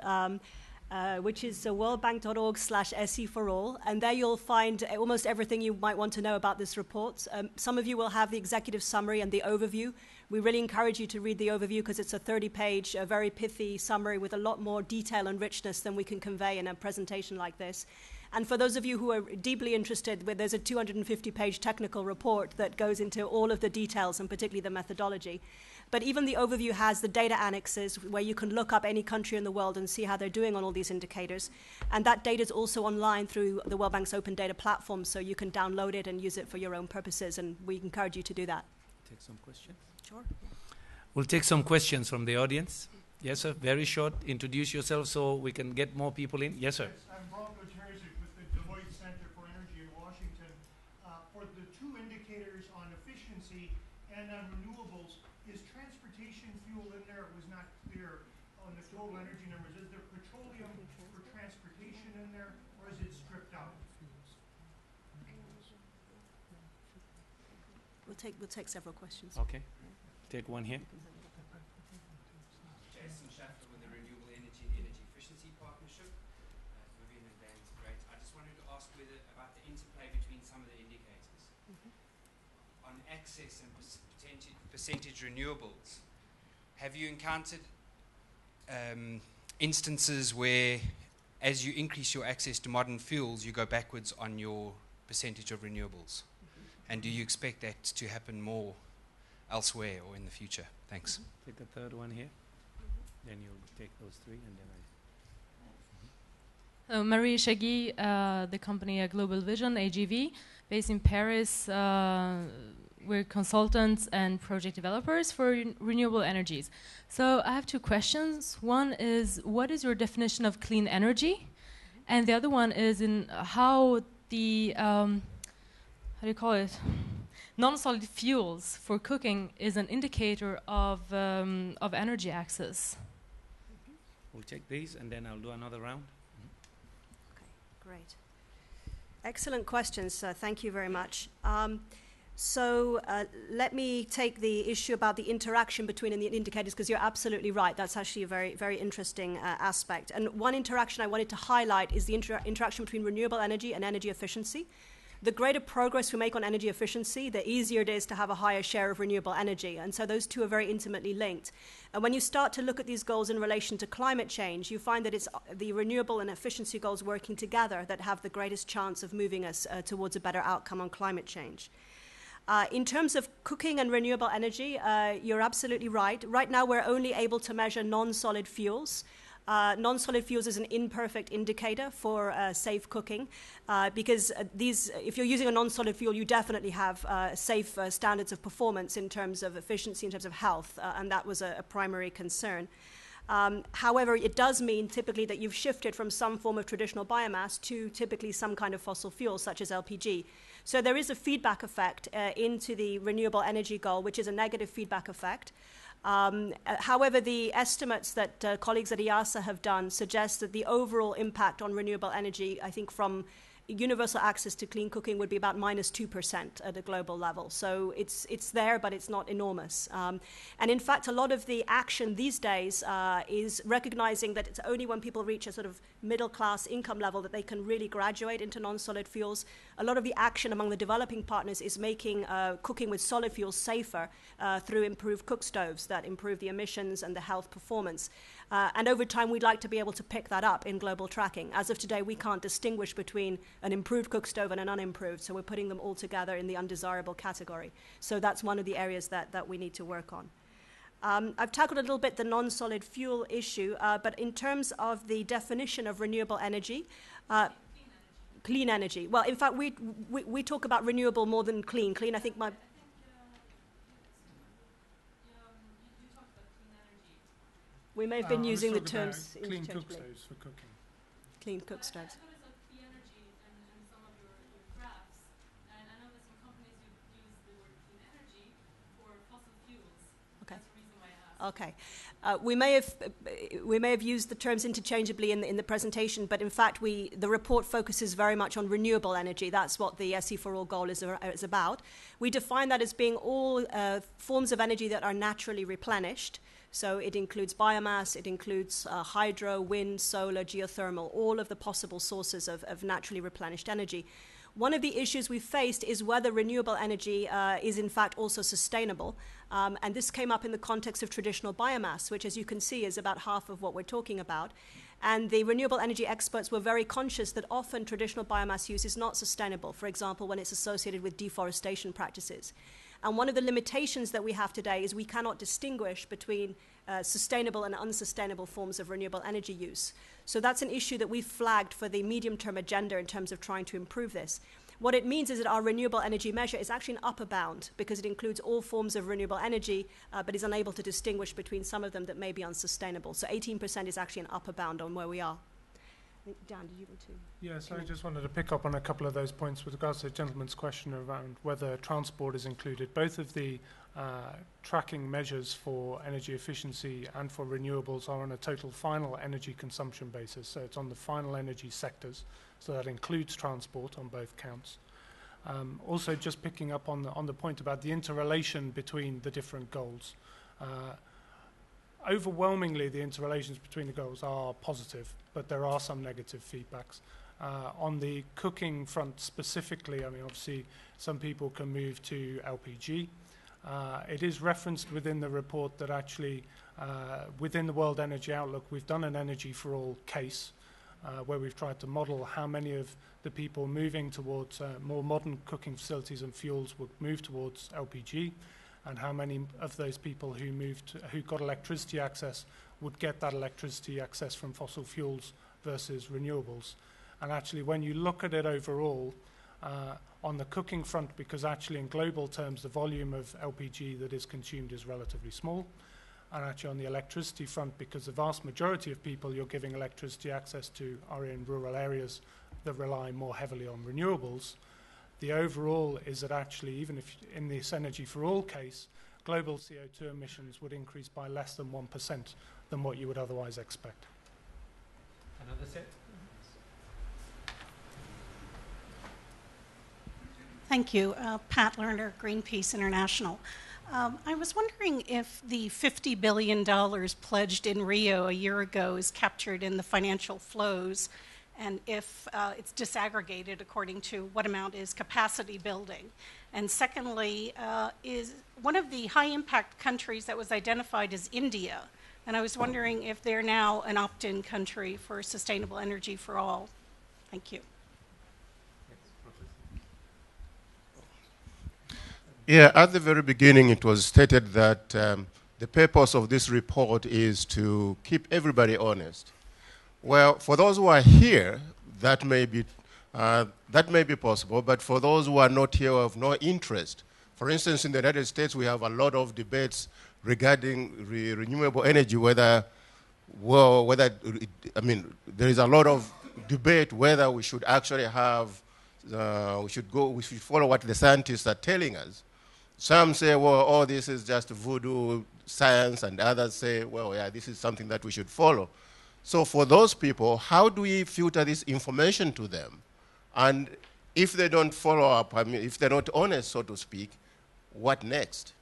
which is worldbank.org/SE for all. And there you'll find almost everything you might want to know about this report. Some of you will have the executive summary and the overview. We really encourage you to read the overview because it's a 30-page, very pithy summary with a lot more detail and richness than we can convey in a presentation like this. And for those of you who are deeply interested, there's a 250-page technical report that goes into all of the details and particularly the methodology. But even the overview has the data annexes where you can look up any country in the world and see how they're doing on all these indicators. And that data is also online through the World Bank's Open Data Platform, so you can download it and use it for your own purposes, and we encourage you to do that. Take some questions? Sure. We'll take some questions from the audience. Yes, sir. Very short. Introduce yourself so we can get more people in. Yes, sir. Yes, I'm Bronco Terzic with the Deloitte Center for Energy in Washington. For the two indicators on efficiency and on renewables, is transportation fuel in there? It was not clear on the total energy numbers. Is there petroleum for transportation in there, or is it stripped out? We'll take several questions. Okay. Take one here. With the Renewable Energy Efficiency Partnership. Vivian and Dan's great. I just wanted to ask about the interplay between some of the indicators. On access and percentage renewables, have you encountered instances where as you increase your access to modern fuels, you go backwards on your percentage of renewables? And do you expect that to happen more elsewhere or in the future? Thanks. Take the third one here. Then you'll take those three, and then Marie Chagui, the company Global Vision, AGV, based in Paris. We're consultants and project developers for renewable energies. So I have two questions. One is, what is your definition of clean energy? And the other one is in how the, how do you call it? Non-solid fuels for cooking is an indicator of energy access. we'll take these, and then I'll do another round. Okay, great. Excellent questions. Thank you very much. Let me take the issue about the interaction between the indicators, because you're absolutely right. That's actually a very, very interesting aspect. And one interaction I wanted to highlight is the interaction between renewable energy and energy efficiency. The greater progress we make on energy efficiency, the easier it is to have a higher share of renewable energy. And so those two are very intimately linked. And when you start to look at these goals in relation to climate change, you find that it's the renewable and efficiency goals working together that have the greatest chance of moving us towards a better outcome on climate change. In terms of cooking and renewable energy, you're absolutely right. Right now, we're only able to measure non-solid fuels. Non-solid fuels is an imperfect indicator for safe cooking because if you're using a non-solid fuel, you definitely have safe standards of performance in terms of efficiency, in terms of health, and that was a primary concern. However, it does mean typically that you've shifted from some form of traditional biomass to typically some kind of fossil fuel, such as LPG. So there is a feedback effect into the renewable energy goal, which is a negative feedback effect. However, the estimates that colleagues at EASA have done suggest that the overall impact on renewable energy, I think from universal access to clean cooking, would be about -2% at a global level. So it's there, but it's not enormous. And in fact, a lot of the action these days is recognizing that it's only when people reach a sort of middle-class income level that they can really graduate into non-solid fuels. A lot of the action among the developing partners is making cooking with solid fuels safer through improved cook stoves that improve the emissions and the health performance. And over time, we'd like to be able to pick that up in global tracking. As of today, we can't distinguish between an improved cook stove and an unimproved, so we're putting them all together in the undesirable category. So that's one of the areas that we need to work on. I've tackled a little bit the non-solid fuel issue, but in terms of the definition of renewable energy, clean energy. Well, in fact, we talk about renewable more than clean. Clean, I think my... We may have been using the terms clean cook interchangeably. stoves for cooking. Clean cook stoves. Clean energy and some of your graphs, and I know that some companies use Okay. We may have used the terms interchangeably in the presentation, but in fact, the report focuses very much on renewable energy. That's what the SE for All goal is about. We define that as being all forms of energy that are naturally replenished. So it includes biomass, it includes hydro, wind, solar, geothermal, all of the possible sources of naturally replenished energy. One of the issues we faced is whether renewable energy is in fact also sustainable. And this came up in the context of traditional biomass, which, as you can see, is about half of what we're talking about. And the renewable energy experts were very conscious that often traditional biomass use is not sustainable, for example, when it's associated with deforestation practices. And one of the limitations that we have today is we cannot distinguish between sustainable and unsustainable forms of renewable energy use. So that's an issue that we've flagged for the medium-term agenda in terms of trying to improve this. What it means is that our renewable energy measure is actually an upper bound because it includes all forms of renewable energy, but is unable to distinguish between some of them that may be unsustainable. So 18% is actually an upper bound on where we are. Dan, did you want to? Yes, I just wanted to pick up on a couple of those points with regards to the gentleman's question around whether transport is included. Both of the tracking measures for energy efficiency and for renewables are on a total final energy consumption basis. So it's on the final energy sectors. So that includes transport on both counts. Also, just picking up on the point about the interrelation between the different goals. Overwhelmingly, the interrelations between the goals are positive, but there are some negative feedbacks. On the cooking front specifically, I mean, obviously, some people can move to LPG. It is referenced within the report that actually, within the World Energy Outlook, we've done an Energy for All case, where we've tried to model how many of the people moving towards more modern cooking facilities and fuels would move towards LPG, and how many of those people who got electricity access would get that electricity access from fossil fuels versus renewables. And actually, when you look at it overall, on the cooking front, because actually in global terms, the volume of LPG that is consumed is relatively small, and actually on the electricity front, because the vast majority of people you're giving electricity access to are in rural areas that rely more heavily on renewables, the overall is that actually, even if in this Energy for All case, global CO2 emissions would increase by less than 1% than what you would otherwise expect. Another set? Thank you. Pat Lerner, Greenpeace International. I was wondering if the $50 billion pledged in Rio a year ago is captured in the financial flows, and if it's disaggregated according to what amount is capacity building. And secondly, is one of the high-impact countries that was identified as India, and I was wondering if they're now an opt-in country for sustainable energy for all. Thank you. Yeah, at the very beginning, it was stated that the purpose of this report is to keep everybody honest. Well, for those who are here, that may be possible, but for those who are not here, who have no interest, for instance, in the United States, we have a lot of debates regarding renewable energy, there is a lot of debate whether we should actually have, we should follow what the scientists are telling us. Some say, well, oh, this is just voodoo science, and others say, well, yeah, this is something that we should follow. So for those people, how do we filter this information to them? And if they don't follow up, I mean, if they're not honest, so to speak, what next?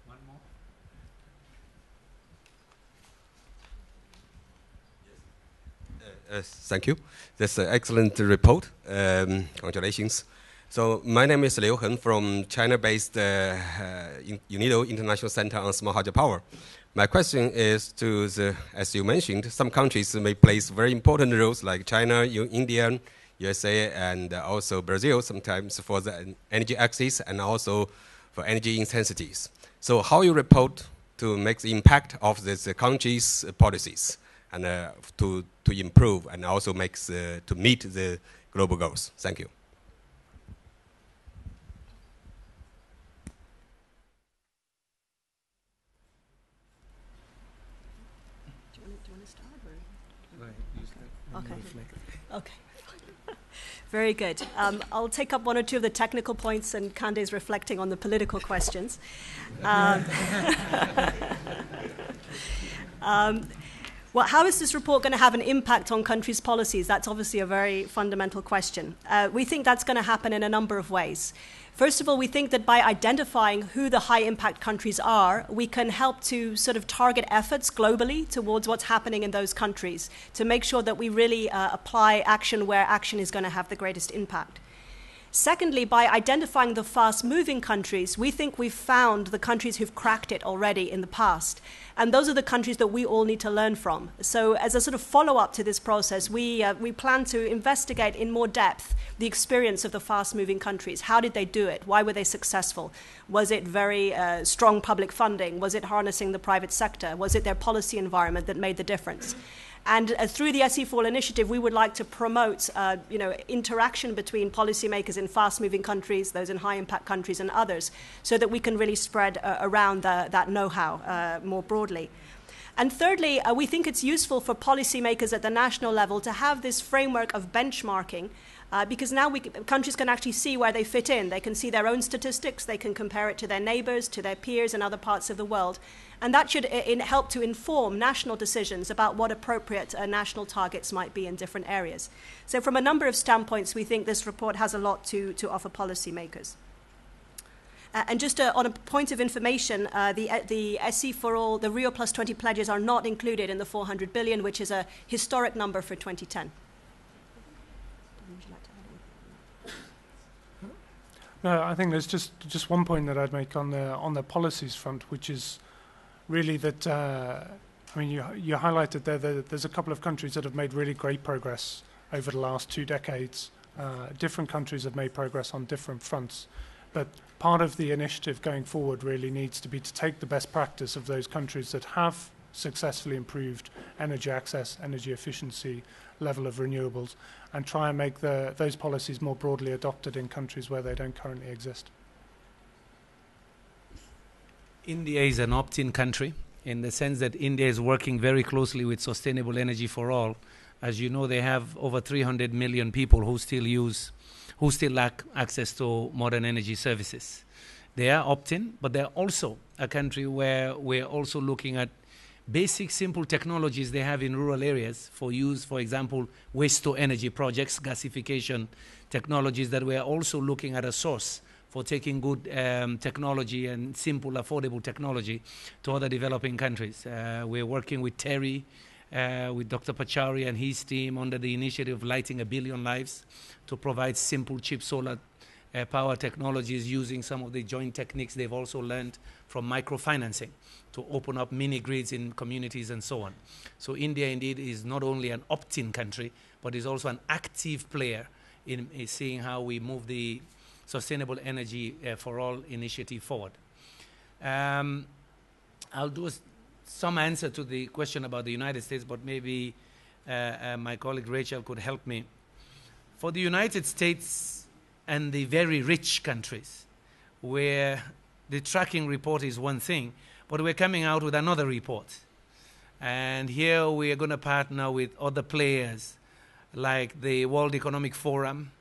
One more. Thank you. That's an excellent report. Congratulations. So my name is Liu Hen from China-based UNIDO International Center on Small Hydropower. My question is to as you mentioned, some countries may place very important roles like China, India, USA, and also Brazil sometimes for the energy access and also for energy intensities. So how you report to make the impact of these countries' policies and to improve and also to meet the global goals? Thank you. Okay. Very good. I'll take up one or two of the technical points, and Kande's reflecting on the political questions. Well, how is this report going to have an impact on countries' policies? That's obviously a very fundamental question. We think that's going to happen in a number of ways. First of all, we think that by identifying who the high-impact countries are, we can help to sort of target efforts globally towards what's happening in those countries to make sure that we really apply action where action is going to have the greatest impact. Secondly, by identifying the fast-moving countries, we think we've found the countries who've cracked it already in the past. And those are the countries that we all need to learn from. So as a sort of follow-up to this process, we plan to investigate in more depth the experience of the fast-moving countries. How did they do it? Why were they successful? Was it very strong public funding? Was it harnessing the private sector? Was it their policy environment that made the difference? And through the SE4All initiative, we would like to promote interaction between policymakers in fast-moving countries, those in high-impact countries, and others, so that we can really spread around that know-how more broadly. And thirdly, we think it's useful for policymakers at the national level to have this framework of benchmarking, because now countries can actually see where they fit in. They can see their own statistics, they can compare it to their neighbors, to their peers in other parts of the world. And that should help to inform national decisions about what appropriate national targets might be in different areas. So from a number of standpoints, we think this report has a lot to offer policymakers. And just on a point of information, the SE4All, the Rio Plus 20 pledges are not included in the 400 billion, which is a historic number for 2010. No, I think there's just one point that I'd make on the policies front, which is really that, I mean, you highlighted there that there's a couple of countries that have made really great progress over the last 2 decades. Different countries have made progress on different fronts. But part of the initiative going forward really needs to be to take the best practice of those countries that have successfully improved energy access, energy efficiency, level of renewables, and try and make those policies more broadly adopted in countries where they don't currently exist. India is an opt-in country in the sense that India is working very closely with Sustainable Energy for All. As you know, they have over 300 million people who still lack access to modern energy services. They are opt-in, but they're also a country where we're also looking at basic, simple technologies they have in rural areas for use, for example, waste-to-energy projects, gasification technologies that we're also looking at a source for taking good technology and simple, affordable technology to other developing countries. We're working with Terry, with Dr. Pachari and his team under the initiative Lighting a Billion Lives to provide simple, cheap solar power technologies using some of the joint techniques they've also learned from microfinancing to open up mini grids in communities and so on. So India indeed is not only an opt-in country, but is also an active player in seeing how we move the Sustainable Energy for All initiative forward. I'll do some answer to the question about the United States, but maybe my colleague Rachel could help me. For the United States and the very rich countries, where the tracking report is one thing, but we're coming out with another report. And here we are going to partner with other players like the World Economic Forum,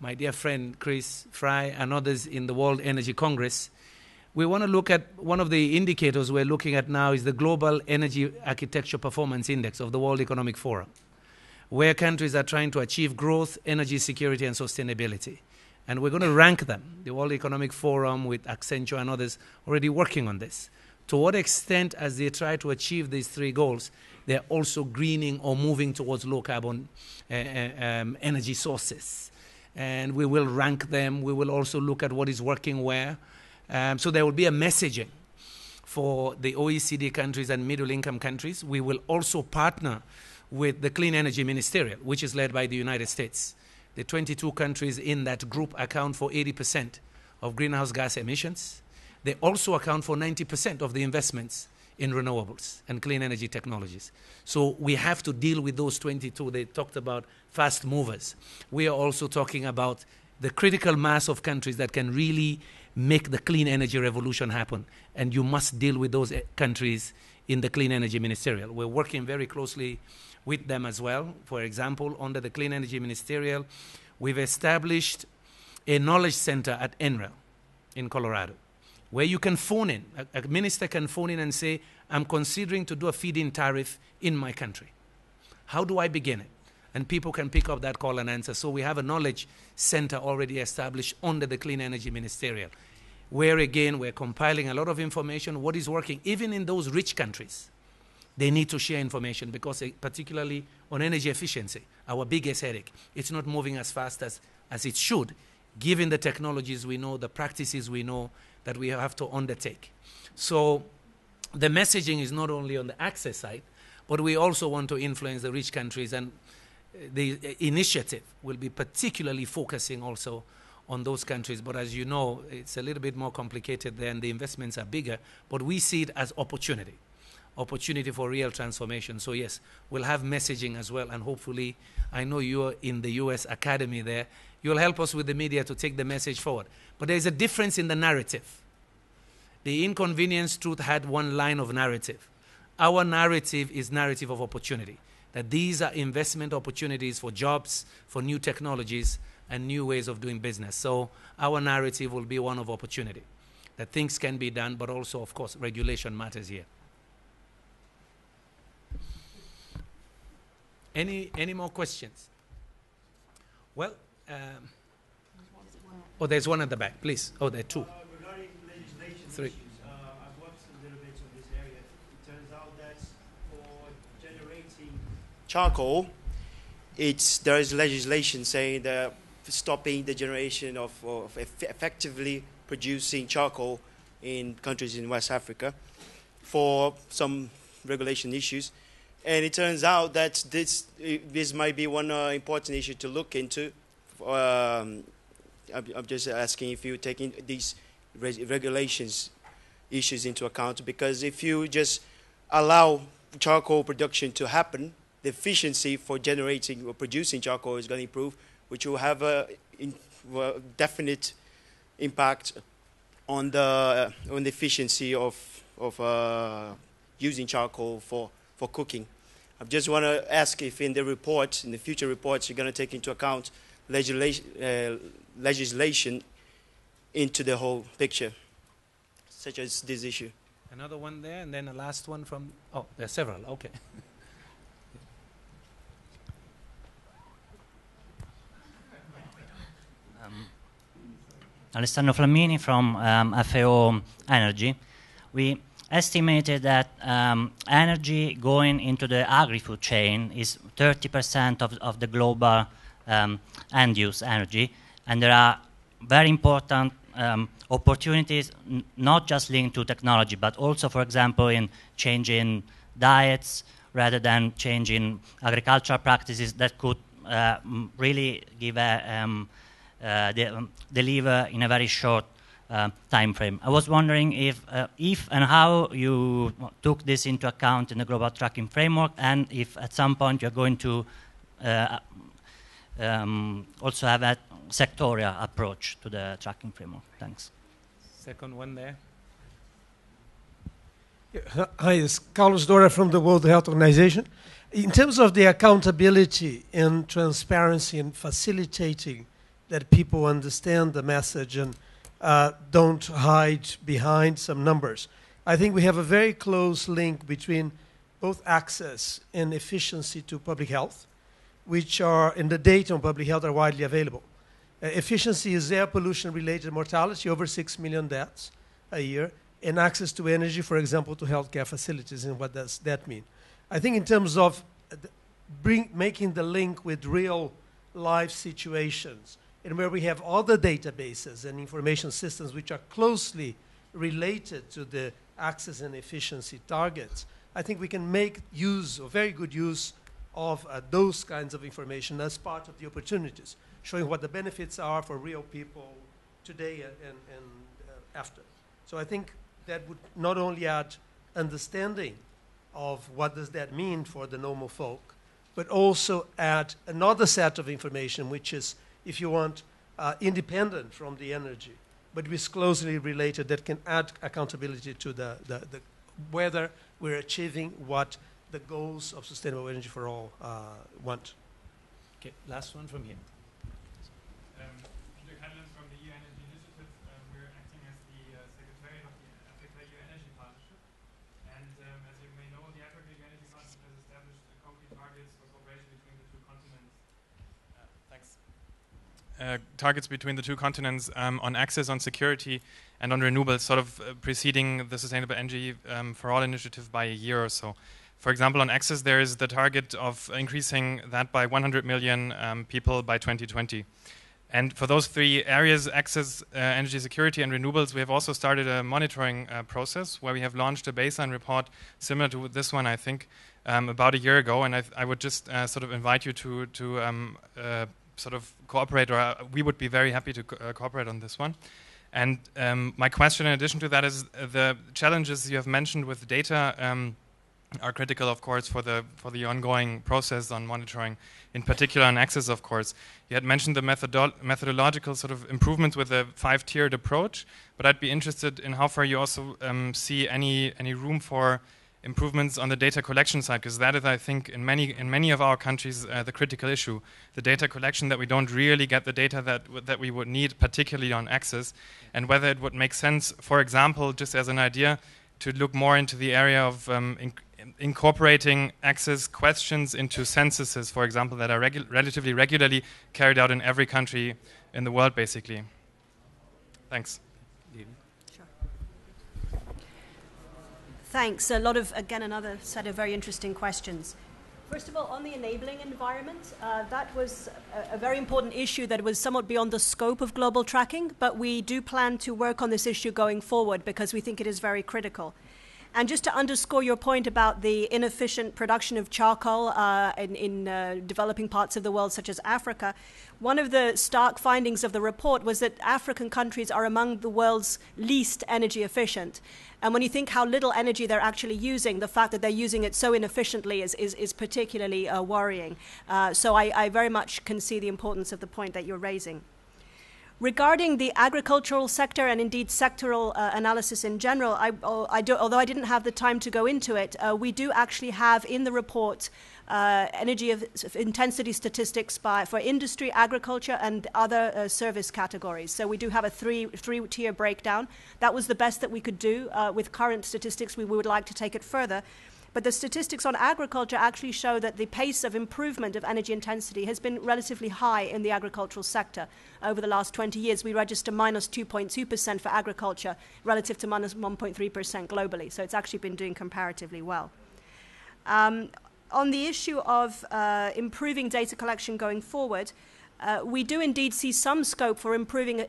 my dear friend Chris Fry, and others in the World Energy Congress. We want to look at one of the indicators we're looking at now is the Global Energy Architecture Performance Index of the World Economic Forum, where countries are trying to achieve growth, energy security, and sustainability. And we're going to rank them. The World Economic Forum with Accenture and others already working on this. To what extent, as they try to achieve these 3 goals, they're also greening or moving towards low-carbon energy sources. And we will rank them. We will also look at what is working where. So there will be a messaging for the OECD countries and middle-income countries. We will also partner with the Clean Energy Ministerial, which is led by the United States. The 22 countries in that group account for 80% of greenhouse gas emissions. They also account for 90% of the investments in renewables and clean energy technologies. So we have to deal with those 22. They talked about fast movers. We are also talking about the critical mass of countries that can really make the clean energy revolution happen. And you must deal with those countries in the Clean Energy Ministerial. We're working very closely with them as well. For example, under the Clean Energy Ministerial, we've established a knowledge center at NREL in Colorado, where you can phone in. A minister can phone in and say, I'm considering to do a feed-in tariff in my country. How do I begin it? And people can pick up that call and answer. So we have a knowledge center already established under the Clean Energy Ministerial, where again we're compiling a lot of information, what is working. Even in those rich countries, they need to share information because particularly on energy efficiency, our biggest headache, it's not moving as fast as it should, given the technologies we know, the practices we know that we have to undertake. So the messaging is not only on the access side, but we also want to influence the rich countries, and the initiative will be particularly focusing also on those countries. But as you know, it's a little bit more complicated there and the investments are bigger, but we see it as opportunity for real transformation. So yes, we'll have messaging as well, and hopefully, I know you're in the US Academy there, you'll help us with the media to take the message forward. But there's a difference in the narrative. The Inconvenience Truth had one line of narrative. Our narrative is narrative of opportunity, that these are investment opportunities for jobs, for new technologies, and new ways of doing business. So our narrative will be one of opportunity, that things can be done, but also, of course, regulation matters here. Any more questions? Well, oh, there's one at the back, please. Oh, there are two. Regarding legislation Three. issues, I've worked a little bit on this area. It turns out that for generating charcoal, there is legislation saying that stopping the generation of effectively producing charcoal in countries in West Africa for some regulation issues. And it turns out that this might be one important issue to look into. I'm just asking if you're taking these regulations issues into account, because if you just allow charcoal production to happen, the efficiency for generating or producing charcoal is going to improve, which will have a definite impact on the efficiency of using charcoal for cooking. I just want to ask if in the future reports, you're going to take into account legislation into the whole picture, such as this issue. Another one there, and then a last one from, oh, there are several, okay. Alessandro Flammini from FAO Energy. We estimated that energy going into the agri-food chain is 30% of the global end-use energy, and there are very important opportunities, not just linked to technology, but also, for example, in changing diets rather than changing agricultural practices that could really give deliver in a very short time frame. I was wondering if and how you took this into account in the global tracking framework, and if at some point you're going to also have a sectorial approach to the tracking framework. Thanks. Second one there. Yeah, hi, it's Carlos Dora from the World Health Organization. In terms of the accountability and transparency and facilitating that people understand the message and don't hide behind some numbers, I think we have a very close link between both access and efficiency to public health, which are, in the data on public health, are widely available. Efficiency is air pollution-related mortality, over 6 million deaths a year, and access to energy, for example, to healthcare facilities. And what does that mean? I think in terms of making the link with real life situations, and where we have other databases and information systems which are closely related to the access and efficiency targets, I think we can make use, or very good use, of those kinds of information as part of the opportunities, showing what the benefits are for real people today and after. So I think that would not only add understanding of what does that mean for the normal folk, but also add another set of information, which is, if you want, independent from the energy, but is closely related, that can add accountability to the whether we're achieving what the goals of sustainable energy for all want. Okay, last one from here. From the Energy Initiative, we're acting as the Secretariat of targets between the two continents on access, on security, and on renewables, sort of preceding the Sustainable Energy for All initiative by a year or so. For example, on access, there is the target of increasing that by 100 million people by 2020. And for those three areas, access, energy security, and renewables, we have also started a monitoring process where we have launched a baseline report similar to this one, I think, about a year ago. And I would just sort of invite you to sort of cooperate, or we would be very happy to cooperate on this one. And my question in addition to that is the challenges you have mentioned with data are critical, of course, for the ongoing process on monitoring, in particular on access, of course. You had mentioned the methodological sort of improvements with a 5-tiered approach, but I'd be interested in how far you also see any room for improvements on the data collection side, because that is, I think, in many of our countries, the critical issue. The data collection, that we don't really get the data that we would need, particularly on access, and whether it would make sense, for example, just as an idea, to look more into the area of incorporating access questions into censuses, for example, that are relatively regularly carried out in every country in the world, basically. Thanks. Sure. Thanks. A lot of, again, another set of very interesting questions. First of all, on the enabling environment, that was a very important issue that was somewhat beyond the scope of global tracking, but we do plan to work on this issue going forward because we think it is very critical. And just to underscore your point about the inefficient production of charcoal in developing parts of the world, such as Africa, one of the stark findings of the report was that African countries are among the world's least energy efficient. And when you think how little energy they're actually using, the fact that they're using it so inefficiently is particularly worrying. So I very much can see the importance of the point that you're raising. Regarding the agricultural sector and indeed sectoral analysis in general, although I didn't have the time to go into it, we do actually have in the report energy intensity statistics for industry, agriculture, and other service categories. So we do have a three-tier breakdown. That was the best that we could do. With current statistics, we would like to take it further. But the statistics on agriculture actually show that the pace of improvement of energy intensity has been relatively high in the agricultural sector. Over the last 20 years, we register minus 2.2% for agriculture relative to minus 1.3% globally. So it's actually been doing comparatively well. On the issue of improving data collection going forward, we do indeed see some scope for improving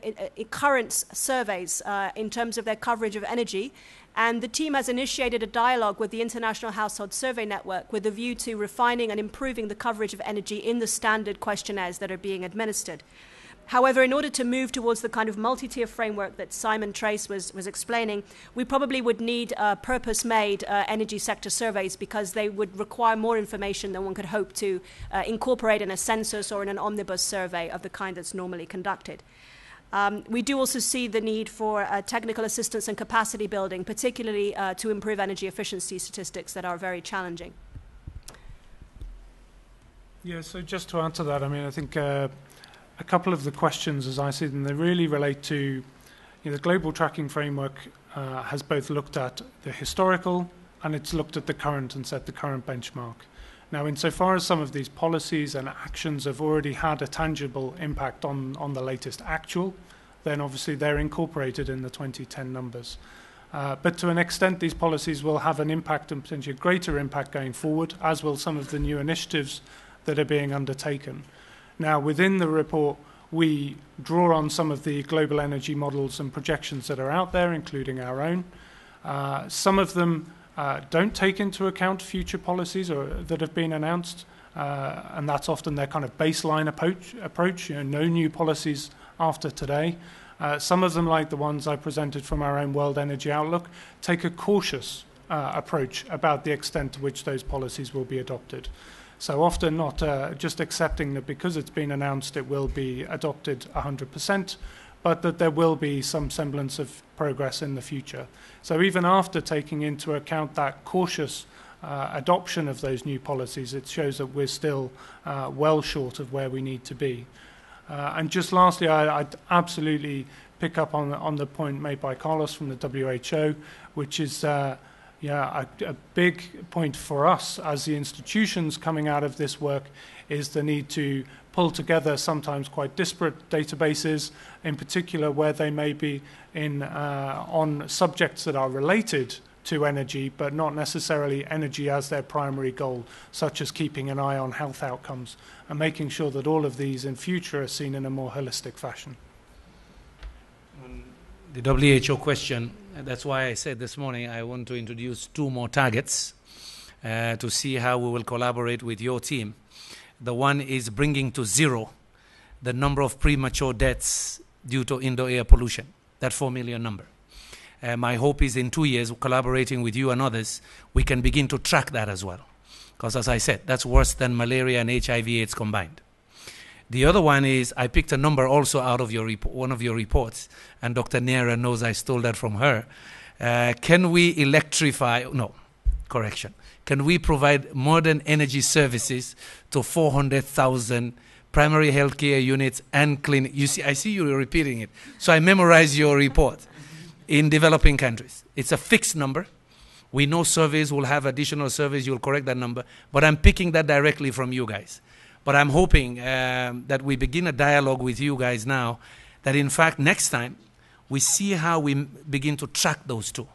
current surveys in terms of their coverage of energy. And the team has initiated a dialogue with the International Household Survey Network with a view to refining and improving the coverage of energy in the standard questionnaires that are being administered. However, in order to move towards the kind of multi-tier framework that Simon Trace was explaining, we probably would need purpose-made energy sector surveys because they would require more information than one could hope to incorporate in a census or in an omnibus survey of the kind that's normally conducted. We do also see the need for technical assistance and capacity building, particularly to improve energy efficiency statistics that are very challenging. Yeah, so just to answer that, I mean, I think a couple of the questions, as I see them, they really relate to the global tracking framework has both looked at the historical and it's looked at the current and set the current benchmark. Now, insofar as some of these policies and actions have already had a tangible impact on the latest actual, then obviously they're incorporated in the 2010 numbers. But to an extent, these policies will have an impact and potentially a greater impact going forward, as will some of the new initiatives that are being undertaken. Now, within the report, we draw on some of the global energy models and projections that are out there, including our own. Some of them don't take into account future policies that have been announced, and that's often their kind of baseline approach, no new policies after today. Some of them, like the ones I presented from our own World Energy Outlook, take a cautious approach about the extent to which those policies will be adopted. So often not just accepting that because it's been announced it will be adopted 100%, but that there will be some semblance of progress in the future. So even after taking into account that cautious adoption of those new policies, it shows that we're still well short of where we need to be. And just lastly, I'd absolutely pick up on the point made by Carlos from the WHO, which is Yeah, a big point for us as the institutions coming out of this work is the need to pull together sometimes quite disparate databases, in particular where they may be on subjects that are related to energy, but not necessarily energy as their primary goal, such as keeping an eye on health outcomes and making sure that all of these in future are seen in a more holistic fashion. The WHO question, that's why I said this morning I want to introduce 2 more targets to see how we will collaborate with your team. The one is bringing to 0 the number of premature deaths due to indoor air pollution, that 4 million number. My hope is in 2 years, collaborating with you and others, we can begin to track that as well. Because as I said, that's worse than malaria and HIV/AIDS combined. The other one is, I picked a number also out of your one of your reports, and Dr. Nera knows I stole that from her. Can we electrify, no, correction. Can we provide modern energy services to 400,000 primary healthcare units and clinics? You see, I see you repeating it. So I memorize your report. In developing countries, it's a fixed number. We know surveys will have additional surveys, you'll correct that number, but I'm picking that directly from you guys. But I'm hoping that we begin a dialogue with you guys now, that in fact next time we see how we begin to track those 2.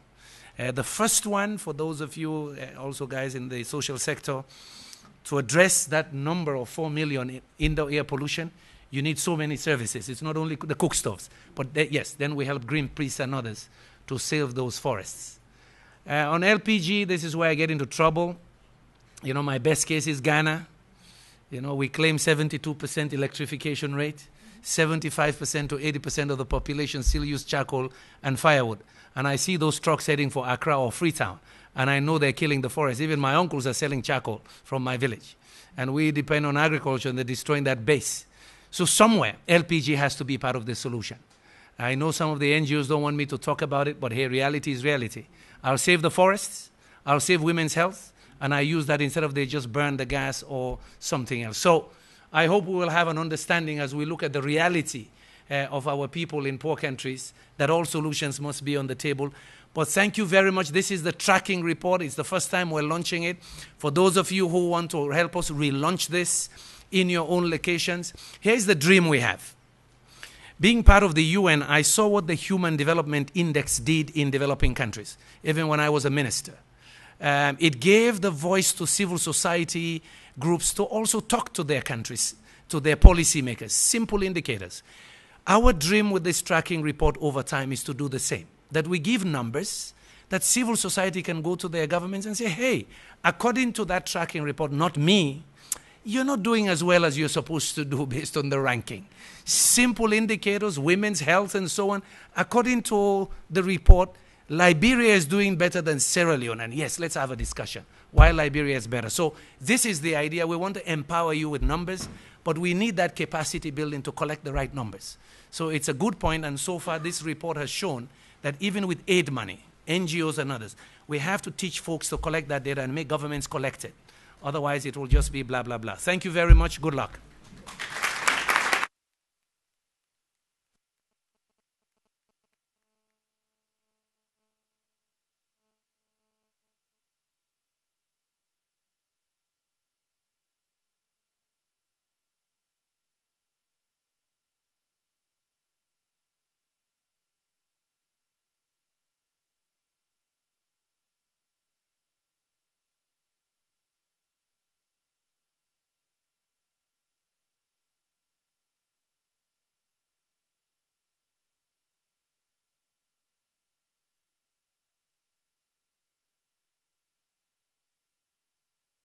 The first one, for those of you also guys in the social sector, to address that number of 4 million indoor air pollution, you need so many services. It's not only the cook stoves, but yes, then we help Greenpeace and others to save those forests. On LPG, this is where I get into trouble. You know, my best case is Ghana. You know, we claim 72% electrification rate. 75% to 80% of the population still use charcoal and firewood. And I see those trucks heading for Accra or Freetown, and I know they're killing the forest. Even my uncles are selling charcoal from my village. And we depend on agriculture, and they're destroying that base. So somewhere, LPG has to be part of the solution. I know some of the NGOs don't want me to talk about it, but hey, reality is reality. I'll save the forests, I'll save women's health, and I use that instead of they just burn the gas or something else. So I hope we will have an understanding as we look at the reality of our people in poor countries, that all solutions must be on the table. But thank you very much. This is the tracking report. It's the first time we're launching it. For those of you who want to help us relaunch this in your own locations, here's the dream we have. Being part of the UN, I saw what the Human Development Index did in developing countries, even when I was a minister. It gave the voice to civil society groups to also talk to their countries, to their policymakers, simple indicators. Our dream with this tracking report over time is to do the same, that we give numbers that civil society can go to their governments and say, hey, according to that tracking report, not me, you're not doing as well as you're supposed to do based on the ranking. Simple indicators, women's health and so on. According to the report, Liberia is doing better than Sierra Leone. And yes, let's have a discussion why Liberia is better. So this is the idea. We want to empower you with numbers, but we need that capacity building to collect the right numbers. So it's a good point, and so far this report has shown that even with aid money, NGOs and others, we have to teach folks to collect that data and make governments collect it. Otherwise, it will just be blah, blah, blah. Thank you very much. Good luck.